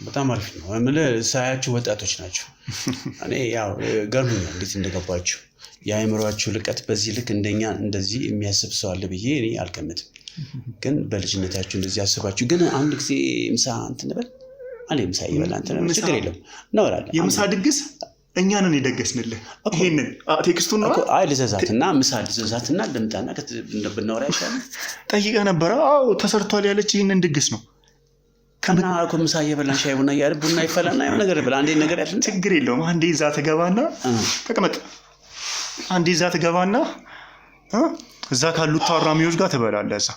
በጣም አሪፍ ነው። ሳያችሁ ወጣቶች ናቸው። እኔ ያው ገርሞኛል እንዴት እንደገባችሁ። የአእምሮአችሁ ልቀት በዚህ ልክ እንደኛ እንደዚህ የሚያስብ ሰው አለ ብዬ እኔ አልገምትም። ግን በልጅነታችሁ እንደዚህ ያስባችሁ። ግን አንድ ጊዜ ምሳ እንትን በል አለ ምሳ ይበላ እንትን ችግር የለም ነው እላለሁ። የምሳ ድግስ እኛ ነን የደገስንልህ። ይሄንን ቴክስቱን ነው አይ ልዘዛትና ምሳ ልዘዛትና ልምጣና ብናወራ ይሻላል። ጠይቀህ ነበር? አዎ ተሰርቷል ያለች ይሄንን ድግስ ነው። ከና ምሳ እየበላን ሻይ ቡና እያለ ቡና ይፈላና የሆነ ነገር ብላ አንዴ ነገር ያለን ችግር የለውም። አንዴ እዛ ትገባና ተቀመጥ። አንዴ እዛ ትገባና እዛ ካሉት ታራሚዎች ጋር ትበላለህ። እዛ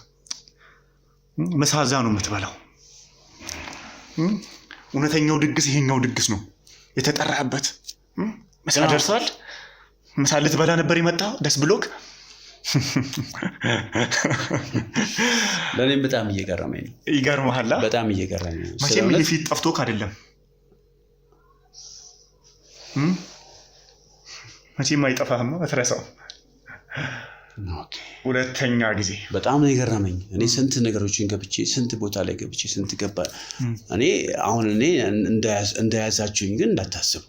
ምሳ እዛ ነው የምትበላው። እውነተኛው ድግስ ይሄኛው ድግስ ነው የተጠራበት። ምሳ ደርሷል። ምሳ ልትበላ ነበር የመጣው ደስ ብሎክ። ለኔም በጣም እየገረመኝ ነው። ይገርምሃል? በጣም እየገረመኝ ነው። መቼም የፊት ጠፍቶክ አይደለም። መቼም አይጠፋህም፣ አትረሳውም። ኦኬ ሁለተኛ ጊዜ በጣም ነው የገረመኝ። እኔ ስንት ነገሮችን ገብቼ ስንት ቦታ ላይ ገብቼ ስንት ገባ። እኔ አሁን እኔ እንደያዛችሁኝ ግን እንዳታስቡ።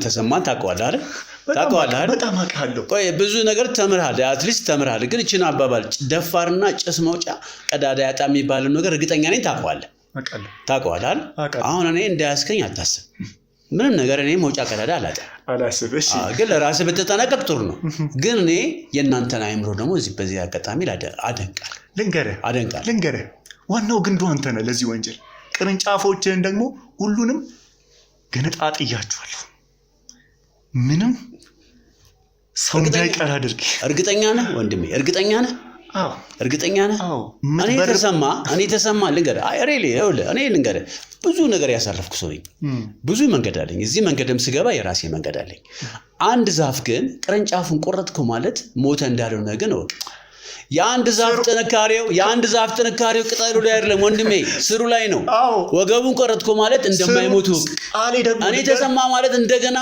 ተሰማን ታውቀዋለህ አይደል? ታውቀዋለህ አይደል? በጣም አውቃለሁ። ቆይ ብዙ ነገር ተምርሃል፣ አትሊስት ተምርሃል። ግን እቺን አባባል ደፋርና ጭስ መውጫ ቀዳዳ ያጣ የሚባለው ነገር እርግጠኛ ነኝ ታውቀዋለህ። አውቃለሁ። ታውቀዋለህ አይደል? አሁን እኔ እንዳያስከኝ አታስብ። ምንም ነገር እኔ መውጫ ቀዳዳ አላስብ። እሺ ግን ለራስህ ብትጠነቀቅ ጥሩ ነው። ግን እኔ የእናንተን አእምሮ ደግሞ በዚህ አጋጣሚ ልንገርህ ዋናው ግንዱ አንተ ነህ ለዚህ ወንጀል። ቅርንጫፎችን ደግሞ ሁሉንም ገነጣጥያቸዋለሁ። ምንም ሰው እንዳይቀር አድርግ። እርግጠኛ ነህ ወንድሜ? እርግጠኛ ነህ? አዎ እርግጠኛ ነህ? አዎ። እኔ ተሰማ ልንገርህ። አይ ሪሊ እኔ ልንገርህ ብዙ ነገር ያሳለፍኩ ሰው ነኝ። ብዙ መንገድ አለኝ። እዚህ መንገድም ስገባ የራሴ መንገድ አለኝ። አንድ ዛፍ ግን ቅርንጫፉን ቆረጥከው ማለት ሞተ እንዳልሆነ ግን እወቅ። የአንድ ዛፍ ጥንካሬው ቅጠሉ ላይ አይደለም ወንድሜ፣ ስሩ ላይ ነው። ወገቡን ቆረጥከው ማለት እንደማይሞት እወቅ። እኔ ተሰማ ማለት እንደገና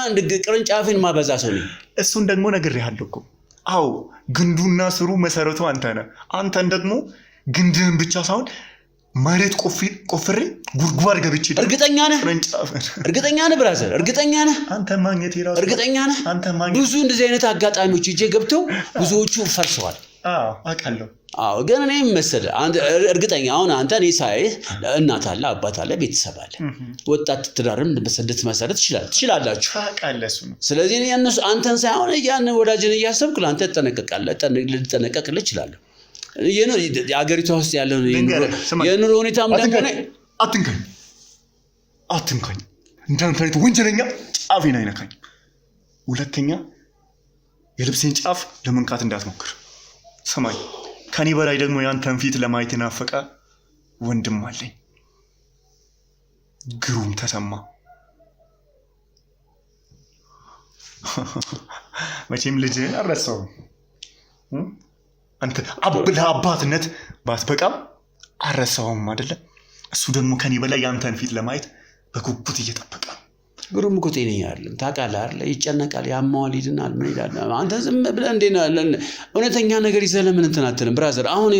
ቅርንጫፌን ማበዛ ሰው ነኝ። እሱን ደግሞ ነግሬሃለሁ እኮ። አዎ ግንዱና ስሩ መሰረቱ አንተ ነህ። አንተን ደግሞ ግንድህን ብቻ ሳይሆን መሬት ቆፍሬ ጉድጓድ ገብቼ። እርግጠኛ ነህ? እርግጠኛ ነህ ብራዘር? እርግጠኛ ነህ? አንተ ማግኘት ይራስ እርግጠኛ ነህ? ብዙ እንደዚህ አይነት አጋጣሚዎች እጄ ገብተው ብዙዎቹ ፈርሰዋል። አዎ አውቃለሁ። አዎ ግን እኔ መሰለህ አንተ እርግጠኛ አሁን አንተ እኔ ሳይ እናት አለ አባት አለ ቤተሰብ አለ። ወጣት ትዳርም በስደት መሰረት ትችላላችሁ። ታውቃለህ እሱ ነው። ስለዚህ እኔ አንተን ሳይሆን ያን ወዳጅን እያሰብኩ ለአንተ ልጠነቀቅልህ እችላለሁ። የአገሪቷ ውስጥ ያለው የኑሮ ሁኔታ አትንካኝ። እንዳንተ አይነት ወንጀለኛ ጫፌን አይነካኝ። ሁለተኛ የልብሴን ጫፍ ለመንካት እንዳትሞክር። ሰማይ ከኔ በላይ ደግሞ ያንተን ፊት ለማየት ናፈቀ ወንድም አለኝ፣ ግሩም ተሰማ። መቼም ልጅህን አልረሳውም። አንተ ለአባትነት ባትበቃም አልረሳውም አይደለ? እሱ ደግሞ ከኔ በላይ ያንተን ፊት ለማየት በጉጉት እየጠበቀ ነው። ግሩም እኮ ጤነኛ አይደለም ታውቃለህ አይደል? ይጨነቃል፣ ያማዋል፣ ይድናል። ምን ይላል? አንተ ዝም ብለህ እንዴ እውነተኛ ነገር ይዘህ ለምን እንትን አትልም? ብራዘር አሁን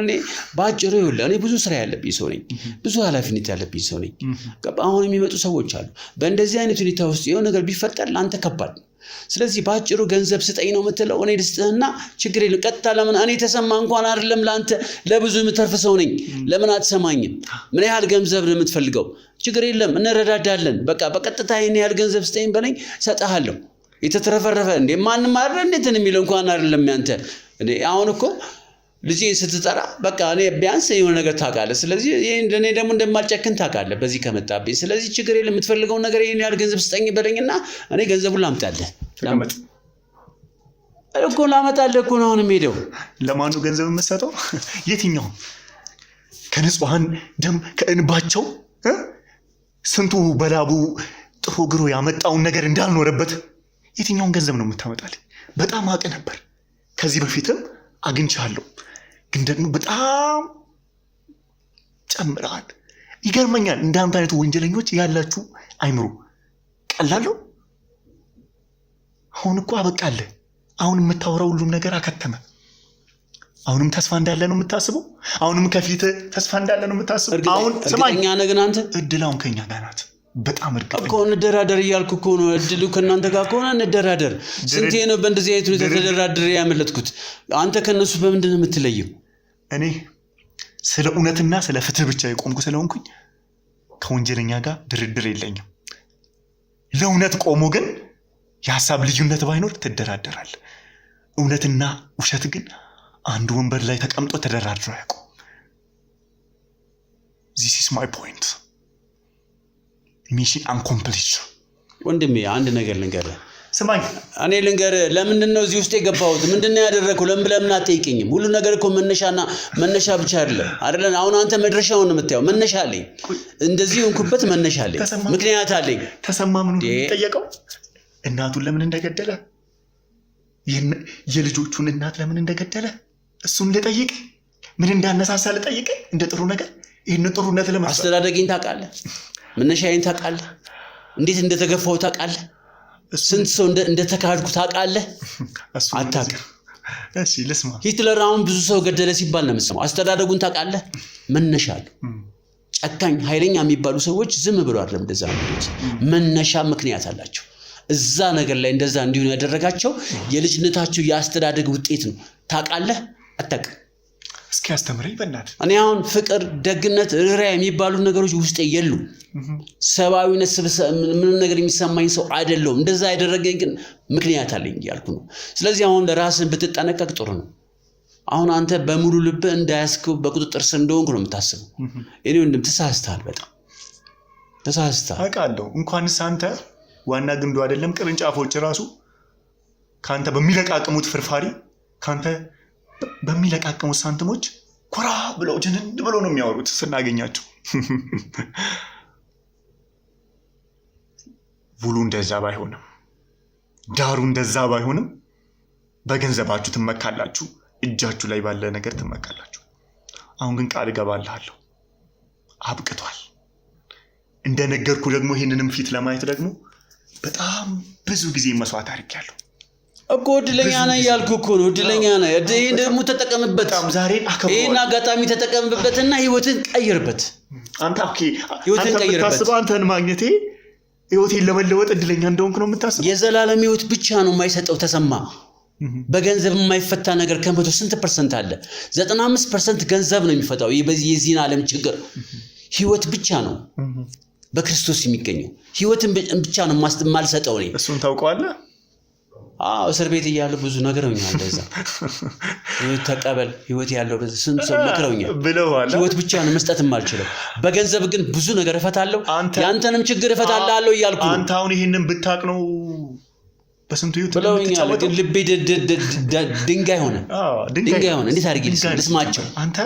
እኔ ባጭሩ እኔ ብዙ ስራ ያለብኝ ሰው ነኝ፣ ብዙ ኃላፊነት ያለብኝ ሰው ነኝ። አሁን የሚመጡ ሰዎች አሉ። በእንደዚህ አይነት ሁኔታ ውስጥ የሆነ ነገር ቢፈጠር ለአንተ ከባድ ነው። ስለዚህ ባጭሩ ገንዘብ ስጠኝ ነው የምትለው፣ እኔ ልስጥህና ችግር የለም። ቀጥታ ለምን እኔ ተሰማ እንኳን አይደለም ለአንተ ለብዙ የምተርፍ ሰው ነኝ። ለምን አትሰማኝም? ምን ያህል ገንዘብ ነው የምትፈልገው? ችግር የለም እንረዳዳለን። በቃ በቀጥታ ይሄን ያህል ገንዘብ ስጠኝ በለኝ እሰጥሃለሁ። የተትረፈረፈ እንዴ ማንም አይደል እንዴት የሚለው እንኳን አይደለም ያንተ እንዴ። አሁን እኮ ልጄ ስትጠራ በቃ እኔ ቢያንስ የሆነ ነገር ታውቃለህ። ስለዚህ እኔ ደግሞ እንደማልጨክን ታውቃለህ በዚህ ከመጣብኝ። ስለዚህ ችግር የለም የምትፈልገውን ነገር ይሄን ያህል ገንዘብ ስጠኝ በለኝና እኔ ገንዘቡን ላምጣልህ እኮ ላመጣልህ እኮ ነው አሁን የምሄደው። ለማኑ ገንዘብ የምትሰጠው የትኛው? ከንጹሃን ደም ከእንባቸው ስንቱ በላቡ ጥሩ ግሮ ያመጣውን ነገር እንዳልኖረበት የትኛውን ገንዘብ ነው የምታመጣልኝ? በጣም አውቅ ነበር፣ ከዚህ በፊትም አግኝቻለሁ። ግን ደግሞ በጣም ጨምረሃል። ይገርመኛል እንዳንተ አይነት ወንጀለኞች ያላችሁ አይምሮ ቀላለሁ። አሁን እኮ አበቃለህ። አሁን የምታወራው ሁሉም ነገር አከተመ። አሁንም ተስፋ እንዳለ ነው የምታስበው። አሁንም ከፊት ተስፋ እንዳለ ነው የምታስበው። አሁን እርግጠኛ ነህ ግን አንተ? እድል አሁን ከኛ ጋር ናት። በጣም እርግጠኛ እኮ እንደራደር እያልኩ እኮ ነው። እድሉ ከእናንተ ጋር ከሆነ እንደራደር። ስንቴ ነው በእንደዚህ አይነት ሁኔታ ተደራድሬ ያመለጥኩት? አንተ ከነሱ በምንድን ነው የምትለየው? እኔ ስለ እውነትና ስለ ፍትህ ብቻ የቆምኩ ስለሆንኩኝ ከወንጀለኛ ጋር ድርድር የለኝም። ለእውነት ቆሞ ግን የሀሳብ ልዩነት ባይኖር ትደራደራል። እውነትና ውሸት ግን አንድ ወንበር ላይ ተቀምጦ ተደራድሮ ያውቁ። this is my point mission accomplished። ወንድሜ አንድ ነገር ልንገርህ። ስማኝ፣ እኔ ልንገርህ ለምንድን ነው እዚህ ውስጥ የገባሁት? ምንድን ነው ያደረኩት? ለምን አትጠይቀኝም? ሁሉ ነገር እኮ መነሻ ብቻ አይደለም። አሁን አንተ መድረሻውን ነው የምታየው። መነሻ አለኝ። እንደዚህ ሆንኩበት መነሻ አለኝ፣ ምክንያት አለኝ። ተሰማ ምን የሚጠየቀው? እናቱን ለምን እንደገደለ፣ የልጆቹን እናት ለምን እንደገደለ እሱን ልጠይቅ? ምን እንዳነሳሳ ልጠይቅ? እንደ ጥሩ ነገር ይሄን ጥሩነት ለማስተዳደግ አስተዳደግን ታውቃለህ? መነሻዬን ታውቃለህ? እንዴት እንደተገፋው ታውቃለህ? ስንት ሰው እንደተካድኩ ታውቃለህ? አታውቅም። እሺ ልስማ። ሂትለር አሁን ብዙ ሰው ገደለ ሲባል ነው የምትሰማው። አስተዳደጉን ታውቃለህ? መነሻ አለው። ጨካኝ ኃይለኛ የሚባሉ ሰዎች ዝም ብሎ አይደለም እንደዛ ማለት፣ መነሻ ምክንያት አላቸው። እዛ ነገር ላይ እንደዛ እንዲሆኑ ያደረጋቸው የልጅነታቸው የአስተዳደግ ውጤት ነው። ታውቃለህ? አታውቅም። እስኪ አስተምረኝ በእናትህ። እኔ አሁን ፍቅር፣ ደግነት፣ ርህራሄ የሚባሉ ነገሮች ውስጤ የሉም። ሰብአዊነት ምንም ነገር የሚሰማኝ ሰው አይደለሁም። እንደዛ ያደረገኝ ግን ምክንያት አለኝ እያልኩ ነው። ስለዚህ አሁን ለራስን ብትጠነቀቅ ጥሩ ነው። አሁን አንተ በሙሉ ልብ እንዳያስከው በቁጥጥር ስር እንደሆንኩ ነው የምታስበው። እኔ ወንድም ተሳስተሃል፣ በጣም ተሳስተሃል። አውቃለሁ። እንኳንስ አንተ ዋና ግንዱ አይደለም ቅርንጫፎች ራሱ ካንተ በሚለቃቅሙት ፍርፋሪ ካንተ በሚለቃቅሙት ሳንቲሞች ኮራ ብለው ጅንን ብለው ነው የሚያወሩት ስናገኛቸው። ውሉ እንደዛ ባይሆንም ዳሩ እንደዛ ባይሆንም በገንዘባችሁ ትመካላችሁ፣ እጃችሁ ላይ ባለ ነገር ትመካላችሁ። አሁን ግን ቃል እገባልሃለሁ አብቅቷል። እንደነገርኩ ደግሞ ይሄንንም ፊት ለማየት ደግሞ በጣም ብዙ ጊዜ መስዋዕት አድርጌያለሁ እኮ። እድለኛ ነህ እያልኩ እኮ ነው። እድለኛ ነህ። ይሄን ደግሞ ተጠቀምበት። ይሄን አጋጣሚ ተጠቀምበትና ህይወትን ቀይርበት። አንተ ህይወትን ቀይርበት። ታስበው አንተን ማግኘቴ ህይወቴን ለመለወጥ እድለኛ እንደሆንኩ ነው የምታስበው? የዘላለም ህይወት ብቻ ነው የማይሰጠው ተሰማ። በገንዘብ የማይፈታ ነገር ከመቶ ስንት ፐርሰንት አለ? 95% ገንዘብ ነው የሚፈታው የዚህን ዓለም ችግር። ህይወት ብቻ ነው በክርስቶስ የሚገኘው። ህይወትን ብቻ ነው የማልሰጠው እኔ። እሱን ታውቀዋለህ? እስር ቤት እያለ ብዙ ነገረውኛል። እንደዛ ህይወት ተቀበል፣ ህይወት ያለው ስንት ሰው መክረውኛል። ህይወት ብቻ ነው መስጠት የማልችለው። በገንዘብ ግን ብዙ ነገር እፈታለሁ፣ ያንተንም ችግር እፈታልሃለሁ እያልኩ ነው። አንተ አሁን ይሄንን ብታቅ ነው በስንቱ ህይወት ብለውኛል። ግን ልቤ ድንጋይ ሆነ። ድንጋይ ሆነ። እንዴት አድርጌ ልስማቸው? አንተ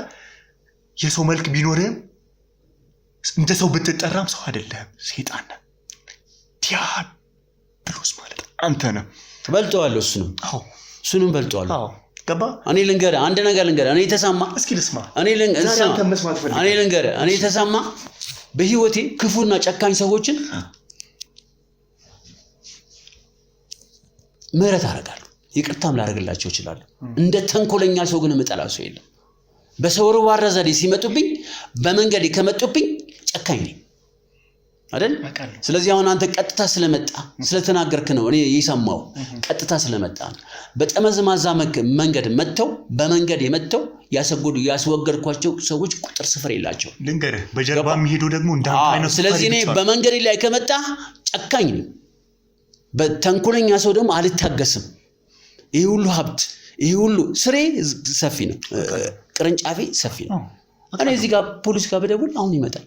የሰው መልክ ቢኖርህም እንደ ሰው ብትጠራም ሰው አይደለህም፣ ሰይጣን ነህ። ዲያብሎስ ማለት አንተ ነህ። በልጠዋለሁ። እሱንም በልጠዋለሁ። ገባ? እኔ ልንገርህ አንድ ነገር ልንገርህ። እኔ ተሰማ እስኪ ልስማ። እኔ ልንገርህ እኔ ተሰማ በህይወቴ ክፉና ጨካኝ ሰዎችን ምህረት አደርጋለሁ፣ ይቅርታም ላደርግላቸው እችላለሁ። እንደ ተንኮለኛ ሰው ግን የምጠላው ሰው የለም። በሰው ርዋራ ዘዴ ሲመጡብኝ፣ በመንገዴ ከመጡብኝ ጨካኝ ነኝ አይደል? ስለዚህ አሁን አንተ ቀጥታ ስለመጣ ስለተናገርክ ነው እኔ የሰማው። ቀጥታ ስለመጣ በጠመዝማዛ መንገድ መጥተው በመንገድ የመጥተው ያስወገድኳቸው ሰዎች ቁጥር ስፍር የላቸው። ልንገርህ፣ በጀርባ የሚሄዱ ደግሞ እንዳንተ አይነት። ስለዚህ እኔ በመንገዴ ላይ ከመጣ ጨካኝ ነኝ። በተንኮለኛ ሰው ደግሞ አልታገስም። ይሄ ሁሉ ሀብት፣ ይሄ ሁሉ ስሬ ሰፊ ነው፣ ቅርንጫፌ ሰፊ ነው። እኔ እዚህ ጋር ፖሊስ ጋር በደውል አሁን ይመጣል።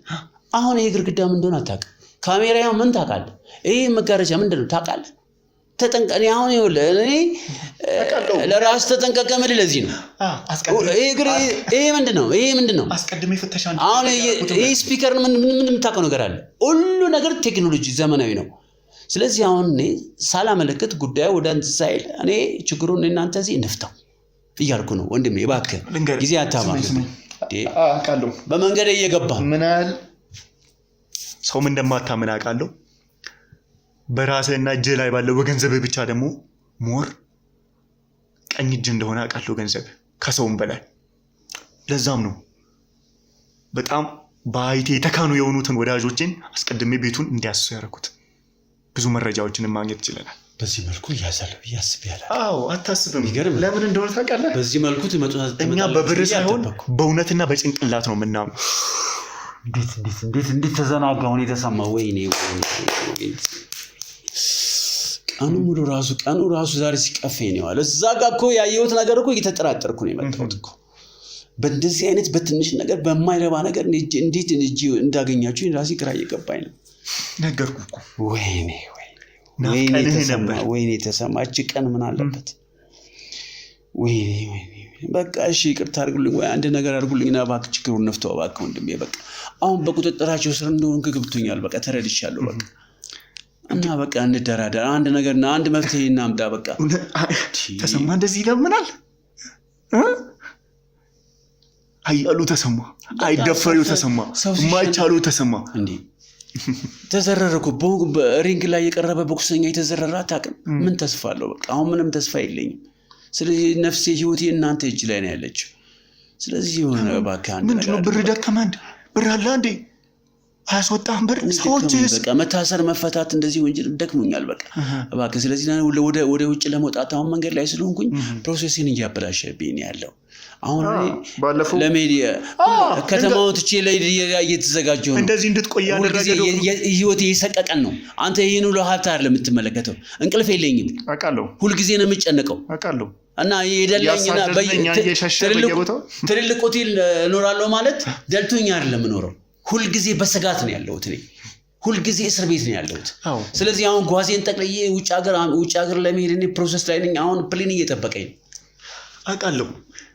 አሁን ይሄ ግርግዳ ምን እንደሆነ አታውቅም። ካሜራው ምን ታውቃለህ? ይሄ መጋረጃ ምንድን ነው ታውቃለህ? ተጠንቀቅ። አሁን ይኸውልህ እኔ ለራስ ተጠንቀቅ የምልህ ለዚህ ነው። ይሄ ምንድን ነው? አስቀድሜ ፍተሻ። አሁን ይሄ ስፒከር ምን የምታውቀው ነገር አለ? ሁሉ ነገር ቴክኖሎጂ ዘመናዊ ነው። ስለዚህ አሁን እኔ ሳላመለክት ጉዳዩ ወደ አንተ ሳይል እኔ ችግሩን እናንተ እዚህ እንፍታው እያልኩ ነው። ወንድሜ እባክህ ጊዜ አታባክህ። አውቃለሁ በመንገድ እየገባ ምን ያህል ሰውም እንደማታምን አውቃለሁ። በራስህና እጅ ላይ ባለው በገንዘብ ብቻ ደግሞ ሞር ቀኝ እጅ እንደሆነ አውቃለሁ ገንዘብ ከሰውም በላይ። ለዛም ነው በጣም በአይቴ የተካኑ የሆኑትን ወዳጆችን አስቀድሜ ቤቱን እንዲያስሱ ያደረኩት። ብዙ መረጃዎችን ማግኘት ይችላል። በዚህ መልኩ ያሳለው ያስብያል። አዎ አታስብም። ለምን እንደሆነ ታውቃለህ? በዚህ መልኩ እኛ በብር ሳይሆን በእውነትና በጭንቅላት ነው የምናምነው። እንዴት ተዘናጋሁን የተሰማው። ወይኔ ቀኑ ራሱ ዛሬ ሲቀፈኝ ነው ያለው። እዛ ጋር እኮ ያየሁት ነገር እኮ እየተጠራጠርኩ ነው የመጣሁት እኮ። በእንደዚህ አይነት በትንሽ ነገር በማይረባ ነገር እንዴት እንዳገኛችሁ ራሴ ግራ እየገባኝ ነው። ነገርኩህ እኮ። ወይኔ ተሰማች ቀን ምን አለበት? ወይኔ በቃ እሺ ይቅርታ አድርጉልኝ ወይ አንድ ነገር አድርጉልኝና እባክህ ችግሩን ነፍተው እባክህ ወንድሜ። በቃ አሁን በቁጥጥራቸው ስር እንደሆንክ ገብቶኛል። በቃ ተረድቻለሁ። በቃ እና በቃ እንደራደር፣ አንድ ነገርና አንድ መፍትሄ እናምጣ። በቃ ተሰማ እንደዚህ ይለምናል። አያሉ ተሰማ፣ አይደፈሪው ተሰማ፣ ማይቻሉ ተሰማ። እንዴ ተዘረረኩ። በሪንግ ላይ የቀረበ ቦክሰኛ የተዘረረ አታውቅም? ምን ተስፋ አለው? በቃ አሁን ምንም ተስፋ የለኝም። ስለዚህ ነፍሴ ህይወቴ እናንተ እጅ ላይ ነው ያለችው። ስለዚህ የሆነ እባክህ አንድ ነገር ምንድነው? ብር ደከመህ እንዴ? ብር አለ እንዴ? አያስወጣህም ብር? ሰዎችስ በቃ መታሰር መፈታት እንደዚህ ወንጀል ደክሞኛል። በቃ እባክህ። ስለዚህ ወደ ውጭ ለመውጣት አሁን መንገድ ላይ ስለሆንኩኝ ፕሮሰስን እያበላሸብኝ ያለው አሁን ባለፈው ለሜዲያ ከተማው ትቼ እየተዘጋጀሁ ነው። እንደዚህ እንድትቆይ ያደረገው ህይወቴ የሰቀቀን ነው። አንተ ይሄን ሁሉ ሀብት አይደለም የምትመለከተው። እንቅልፍ የለኝም። አውቃለሁ። ሁሉ ጊዜ ነው የምጨነቀው። አውቃለሁ። እና የደለኝና ትልልቅ ሆቴል እኖራለሁ ማለት ደልቶኝ አይደለም የምኖረው። ሁሉ ጊዜ በስጋት ነው ያለሁት እኔ። ሁሉ ጊዜ እስር ቤት ነው ያለሁት። ስለዚህ አሁን ጓዜን ጠቅልዬ ውጭ ሀገር ለመሄድ እኔ ፕሮሰስ ላይ ነኝ። አሁን ፕሌን እየጠበቀኝ ነው። አውቃለሁ።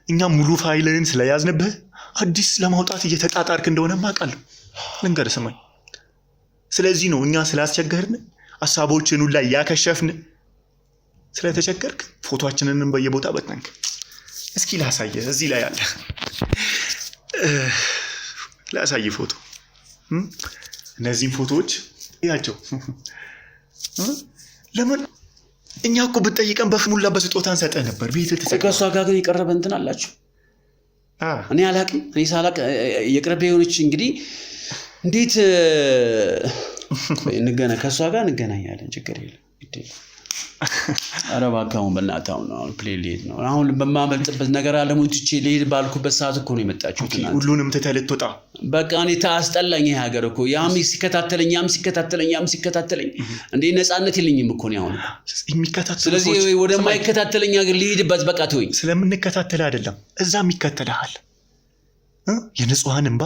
እኛ ሙሉ ፋይልን ስለያዝንብህ አዲስ ለማውጣት እየተጣጣርክ እንደሆነ አውቃለሁ። ልንገርህ ስማኝ። ስለዚህ ነው እኛ ስላስቸገርን ሐሳቦችን ሁሉ ያከሸፍን ስለተቸገርክ ፎቶአችንንም በየቦታ በትነንክ። እስኪ ላሳየህ። እዚህ ላይ አለ። ላሳየህ ፎቶ። እነዚህን ፎቶዎች ያቸው። ለምን እኛ እኮ ብትጠይቀን በፍሙላ በስጦታ እንሰጥህ ነበር። ቤት ተሰቀቀ። ከሷ ጋር ግን የቀረበ እንትን አላችሁ? እኔ አላቅም። እኔ ሳላቅ የቅርብ የሆነች እንግዲህ እንዴት ከሷ ጋር እንገናኛለን። ችግር የለም። ኧረ እባክህ አሁን በእናትህ አሁን ፕሌን ልሄድ ነው። አሁን በማመልጥበት ነገር አለሙን ትቼ ልሄድ ባልኩበት ሰዓት እኮ ነው የመጣችሁት። ሁሉንም ትተህ ልትወጣ በቃ እኔ ታስጠላኝ ይሄ ሀገር እኮ። ያም ሲከታተለኝ እንዴ ነፃነት የለኝም እኮ ነው አሁን የሚከታተል። ስለዚህ ወደማይከታተለኝ ሀገር ልሄድበት በቃ ተወኝ። ስለምንከታተል አይደለም እዛም ይከተልሃል። የንጹሃን እንባ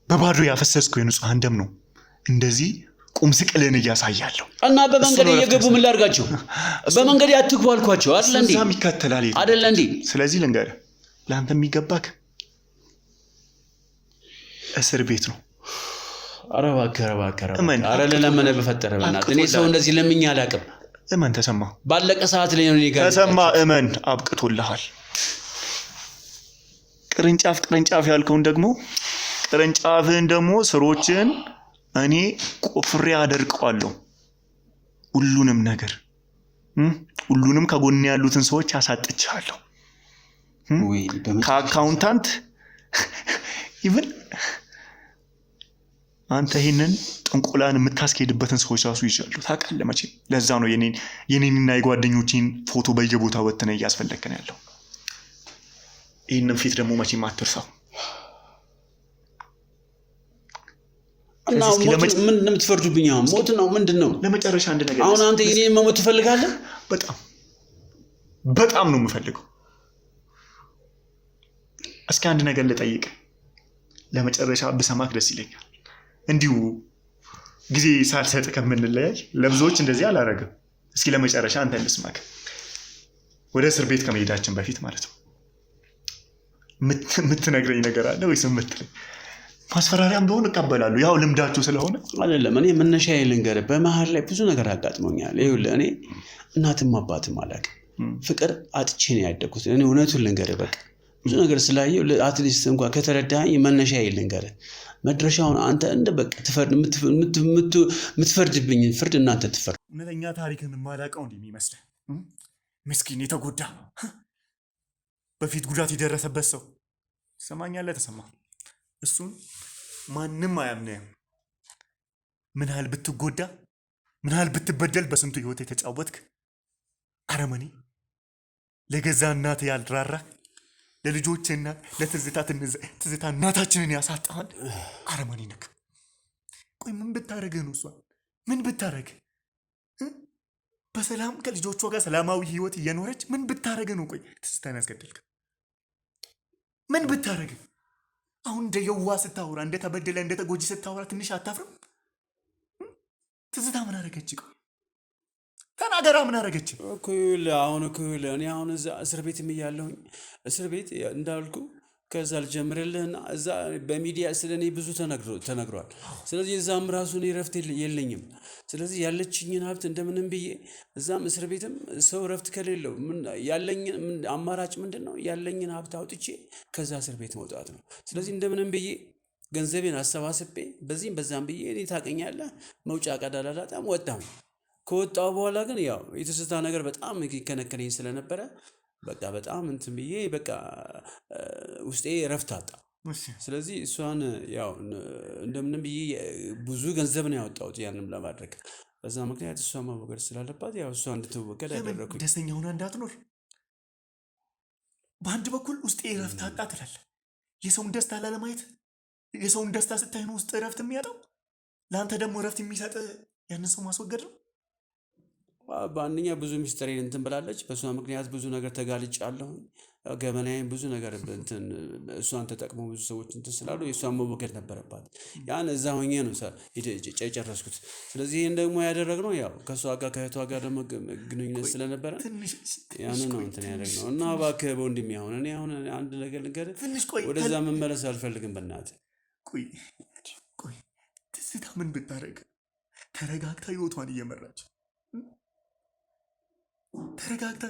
በባዶ ያፈሰስኩ የንጹሃን ደም ነው እንደዚህ ቁም ስቅልን እያሳያለሁ። እና በመንገድ እየገቡ ምን ላድርጋቸው? በመንገድ አትግቡ አልኳቸው አይደል እንዴ? እዛም ይከተላል አይደል እንዴ? ስለዚህ ልንገርህ፣ ለአንተ የሚገባክ እስር ቤት ነው። ኧረ እባክህ ኧረ ለለመነ በፈጠረ በእናትህ። እኔ ሰው እንደዚህ ለምኜ አላውቅም። እመን ተሰማ፣ ባለቀ ሰዓት ላይ ነው እኔ ጋር ተሰማ። እመን አብቅቶልሃል። ቅርንጫፍ ያልከውን ደግሞ ቅርንጫፍህን ደግሞ ስሮችን እኔ ቆፍሬ አደርቀዋለሁ። ሁሉንም ነገር ሁሉንም ከጎን ያሉትን ሰዎች አሳጥቻለሁ። ከአካውንታንት ኢቭን አንተ ይሄንን ጥንቆላን የምታስኬድበትን ሰዎች ራሱ ይችላሉ። ታውቃለህ መቼም። ለዛ ነው የኔንና የጓደኞቼን ፎቶ በየቦታው ወጥተን እያስፈለግን ያለው። ይሄንን ፊት ደግሞ መቼም አትርሳው። እና ምን የምትፈርዱብኝ? አሁን ሞት ነው ምንድን ነው? ለመጨረሻ አንድ ነገር አሁን አንተ የኔን መሞት ትፈልጋለህ? በጣም ነው የምፈልገው። እስኪ አንድ ነገር ልጠይቅ። ለመጨረሻ ብሰማክ ደስ ይለኛል። እንዲሁ ጊዜ ሳልሰጥ ከምንለያይ ለብዙዎች እንደዚህ አላረግም። እስኪ ለመጨረሻ አንተ ልስማክ። ወደ እስር ቤት ከመሄዳችን በፊት ማለት ነው። የምትነግረኝ ነገር አለ ወይስ የምትለኝ? ማስፈራሪያም ቢሆን እቀበላለሁ። ያው ልምዳችሁ ስለሆነ አይደለም። እኔ መነሻዬ ልንገርህ፣ በመሀል ላይ ብዙ ነገር አጋጥሞኛል። ይኸውልህ እኔ እናትም አባትም አላውቅም። ፍቅር አጥቼ ነው ያደግኩት። እኔ እውነቱን ልንገርህ፣ በቃ ብዙ ነገር ስላየው አትሊስት እንኳን ከተረዳኸኝ መነሻ ልንገርህ። መድረሻውን አንተ እንደ በቃ የምትፈርድብኝ ፍርድ እናንተ ትፈርድ። እውነተኛ ታሪክን የማላውቀው እንዲህ የሚመስልህ ምስኪን የተጎዳ በፊት ጉዳት የደረሰበት ሰው ትሰማኛለህ? ተሰማ እሱን ማንም አያምንህም። ምን ያህል ብትጎዳ ምን ያህል ብትበደል በስንቱ ህይወት የተጫወትክ አረመኔ፣ ለገዛ እናት ያልራራ ለልጆችና ለትዝታ እናታችንን ያሳጣን አረመኔ ነክ። ቆይ ምን ብታረገህ ነው? እሷን ምን ብታረገህ? በሰላም ከልጆቿ ጋር ሰላማዊ ህይወት እየኖረች ምን ብታረገህ ነው? ቆይ ትዝታን ያስገደልክ ምን ብታረገህ? አሁን እንደ የዋ ስታወራ፣ እንደ ተበደለ እንደ ተጎጂ ስታወራ ትንሽ አታፍርም? ትዝታ ምን አረገች? ቆይ ተናገራ፣ ምን አረገች? አሁን እኔ አሁን እዛ እስር ቤት እያለሁኝ እስር ቤት እንዳልኩ ከዛ ልጀምርልህና እዛ በሚዲያ ስለኔ ብዙ ተነግሯል። ስለዚህ እዛም ራሱ እኔ ረፍት የለኝም። ስለዚህ ያለችኝን ሀብት እንደምንም ብዬ እዛም እስር ቤትም ሰው ረፍት ከሌለው ያለኝን አማራጭ ምንድነው? ያለኝን ሀብት አውጥቼ ከዛ እስር ቤት መውጣት ነው። ስለዚህ እንደምንም ብዬ ገንዘቤን አሰባስቤ በዚህም በዛም ብዬ እኔ ታውቀኛለህ መውጫ ቀዳዳ ላጣም ወጣሁ። ከወጣሁ በኋላ ግን ያው የትዝታ ነገር በጣም ይከነከነኝ ስለነበረ በቃ በጣም እንትን ብዬ በቃ ውስጤ ረፍት አጣ። ስለዚህ እሷን ያው እንደምንም ብዬ ብዙ ገንዘብ ነው ያወጣሁት ያንንም ለማድረግ። በዛ ምክንያት እሷ መወገድ ስላለባት ያው እሷ እንድትወገድ ያደረኩኝ። ደስተኛ ሆና እንዳትኖር በአንድ በኩል ውስጤ ረፍት አጣ ትላለህ። የሰውን ደስታ ላለማየት የሰውን ደስታ ስታይ ነው ውስጥ ረፍት የሚያጣው። ለአንተ ደግሞ ረፍት የሚሰጥ ያንን ሰው ማስወገድ ነው። በአንደኛ ብዙ ሚስጥሬን እንትን ብላለች። በእሷ ምክንያት ብዙ ነገር ተጋልጫለሁ። ገመናዬን ብዙ ነገር እንትን እሷን ተጠቅመው ብዙ ሰዎች እንትን ስላሉ የእሷን መወገድ ነበረባት። ያን እዛ ሆኜ ነው የጨረስኩት። ስለዚህ ይህን ደግሞ ያደረግነው ያው ከእሷ ጋር ከእህቷ ጋር ደግሞ ግንኙነት ስለነበረ ያን ነው እንትን ያደረግነው። እና እባክህ በወንድሜ አሁን እኔ አሁን አንድ ነገር ልንገርህ፣ ወደዛ መመለስ አልፈልግም። በእናትህ ቆይ ትዝታ ምን ብታረግ ተረጋግታ ህይወቷን እየመራች ተረጋግታ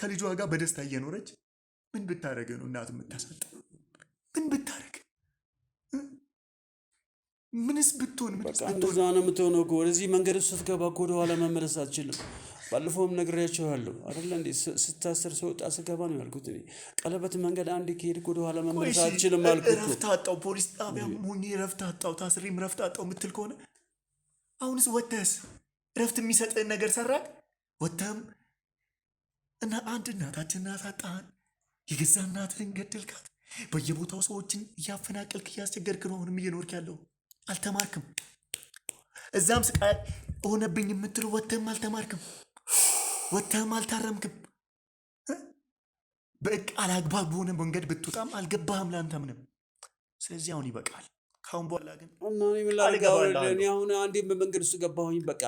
ከልጇ ጋር በደስታ እየኖረች ምን ብታረግ ነው እናት የምታሳጣ? ምን ብታረግ? ምንስ ብትሆን እንደዛ ነው የምትሆነው እኮ። ወደዚህ መንገድ ስትገባ እኮ ወደኋላ መመለስ አትችልም። ባለፈውም ነግሬያቸዋለሁ አይደለ እንዴ? ስታስር ስወጣ ስገባ ነው ያልኩት እኔ። ቀለበት መንገድ አንድ ከሄድክ ወደኋላ መመለስ አትችልም አልኩት እኮ። ረፍት አጣው፣ ፖሊስ ጣቢያ ሞኝ ረፍት አጣው፣ ታስሪም ረፍት አጣው የምትል ከሆነ አሁንስ ወተህስ ረፍት የሚሰጥህን ነገር ሰራክ? ወተህም እና አንድ እናታችንን አሳጣህን። የገዛ እናትህን ገደልካት። በየቦታው ሰዎችን እያፈናቀልክ እያስቸገርክ ነው አሁንም እየኖርክ ያለው። አልተማርክም። እዛም ስቃይ ሆነብኝ የምትለው ወተህም አልተማርክም፣ ወተህም አልታረምክም። አላግባብ በሆነ መንገድ ብትወጣም አልገባህም ለአንተ ምንም። ስለዚህ አሁን ይበቃል። ካሁን በኋላ ግን እኔ አሁን አንዴ በመንገድ ውስጥ ገባሁኝ። በቃ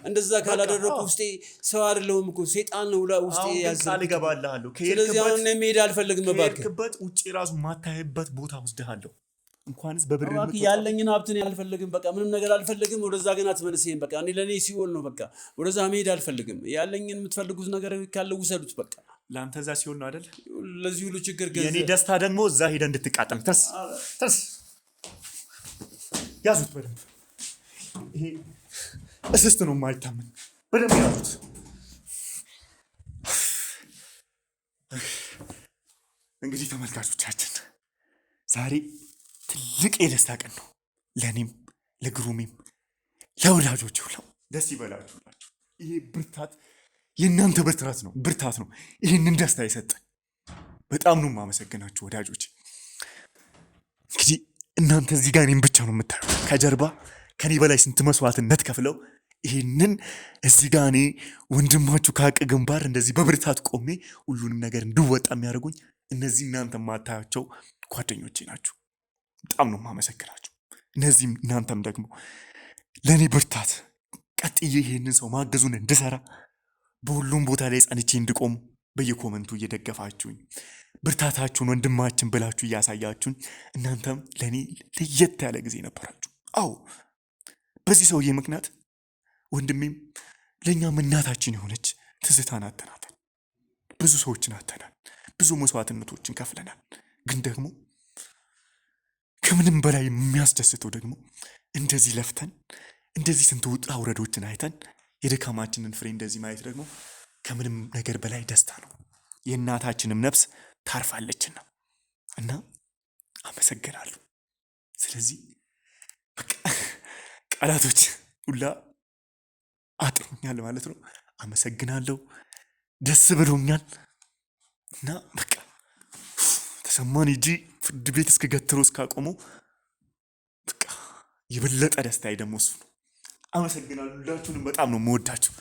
እንደዛ ካላደረኩ ውስጤ ሰው አይደለሁም እኮ ሴጣን ነው ውስጤ ያዘ። እገባልሃለሁ። ስለዚህ አሁን መሄድ አልፈልግም። ከሄድክበት ውጭ ራሱ ማታይበት ቦታ ወስድሃለሁ። እንኳንስ በብር ያለኝን ሀብት እኔ አልፈልግም። በቃ ምንም ነገር አልፈልግም። ወደዛ ግን አትመልሰኝ። በቃ እኔ ለእኔ ሲኦል ነው። በቃ ወደዛ መሄድ አልፈልግም። ያለኝን የምትፈልጉት ነገር ካለ ውሰዱት። በቃ ለአንተ እዛ ሲኦል ነው አይደል? ለዚህ ሁሉ ችግር የኔ ደስታ ደግሞ እዛ ሄደ እንድትቃጠል ተስ ያዙት በደንብ። ይሄ እስስት ነው የማይታመን። በደንብ ያዙት። እንግዲህ ተመልካቾቻችን ዛሬ ትልቅ የደስታ ቀን ነው። ለእኔም ለግሩሜም ለወዳጆች ሁሉ ደስ ይበላችሁ። ይሄ ብርታት የእናንተ ብርታት ነው ይህንን ደስታ የሰጠን። በጣም ነው የማመሰግናችሁ ወዳጆች። እንግዲህ እናንተ እዚህ ጋር እኔም ብቻ ነው የምታዩት። ከጀርባ ከኔ በላይ ስንት መስዋዕትነት ከፍለው ይህንን እዚህ ጋር እኔ ወንድማችሁ ከሀቅ ግንባር እንደዚህ በብርታት ቆሜ ሁሉንም ነገር እንድወጣ የሚያደርጉኝ እነዚህ እናንተ የማታያቸው ጓደኞቼ ናችሁ። በጣም ነው የማመሰግናችሁ። እነዚህም እናንተም ደግሞ ለእኔ ብርታት ቀጥዬ ይህንን ሰው ማገዙን እንድሰራ በሁሉም ቦታ ላይ ጸንቼ እንድቆሙ በየኮመንቱ እየደገፋችሁኝ ብርታታችሁን ወንድማችን ብላችሁ እያሳያችሁኝ እናንተም ለእኔ ለየት ያለ ጊዜ ነበራችሁ። አዎ በዚህ ሰውዬ ምክንያት ወንድሜም ለእኛም እናታችን የሆነች ትዝታን አተናታል። ብዙ ሰዎችን አተናል። ብዙ መስዋዕትነቶችን ከፍለናል። ግን ደግሞ ከምንም በላይ የሚያስደስተው ደግሞ እንደዚህ ለፍተን እንደዚህ ስንት ውጣ ውረዶችን አይተን የድካማችንን ፍሬ እንደዚህ ማየት ደግሞ ከምንም ነገር በላይ ደስታ ነው። የእናታችንም ነፍስ ታርፋለችና እና አመሰግናለሁ። ስለዚህ በቃ ቃላቶች ሁላ አጥሮኛል ማለት ነው። አመሰግናለሁ። ደስ ብሎኛል እና በቃ ተሰማን እጂ ፍርድ ቤት እስከ ገትሮ እስካቆመው በቃ የበለጠ ደስታዬ ደግሞ እሱ ነው። አመሰግናለሁ። ሁላችሁንም በጣም ነው የምወዳችሁ።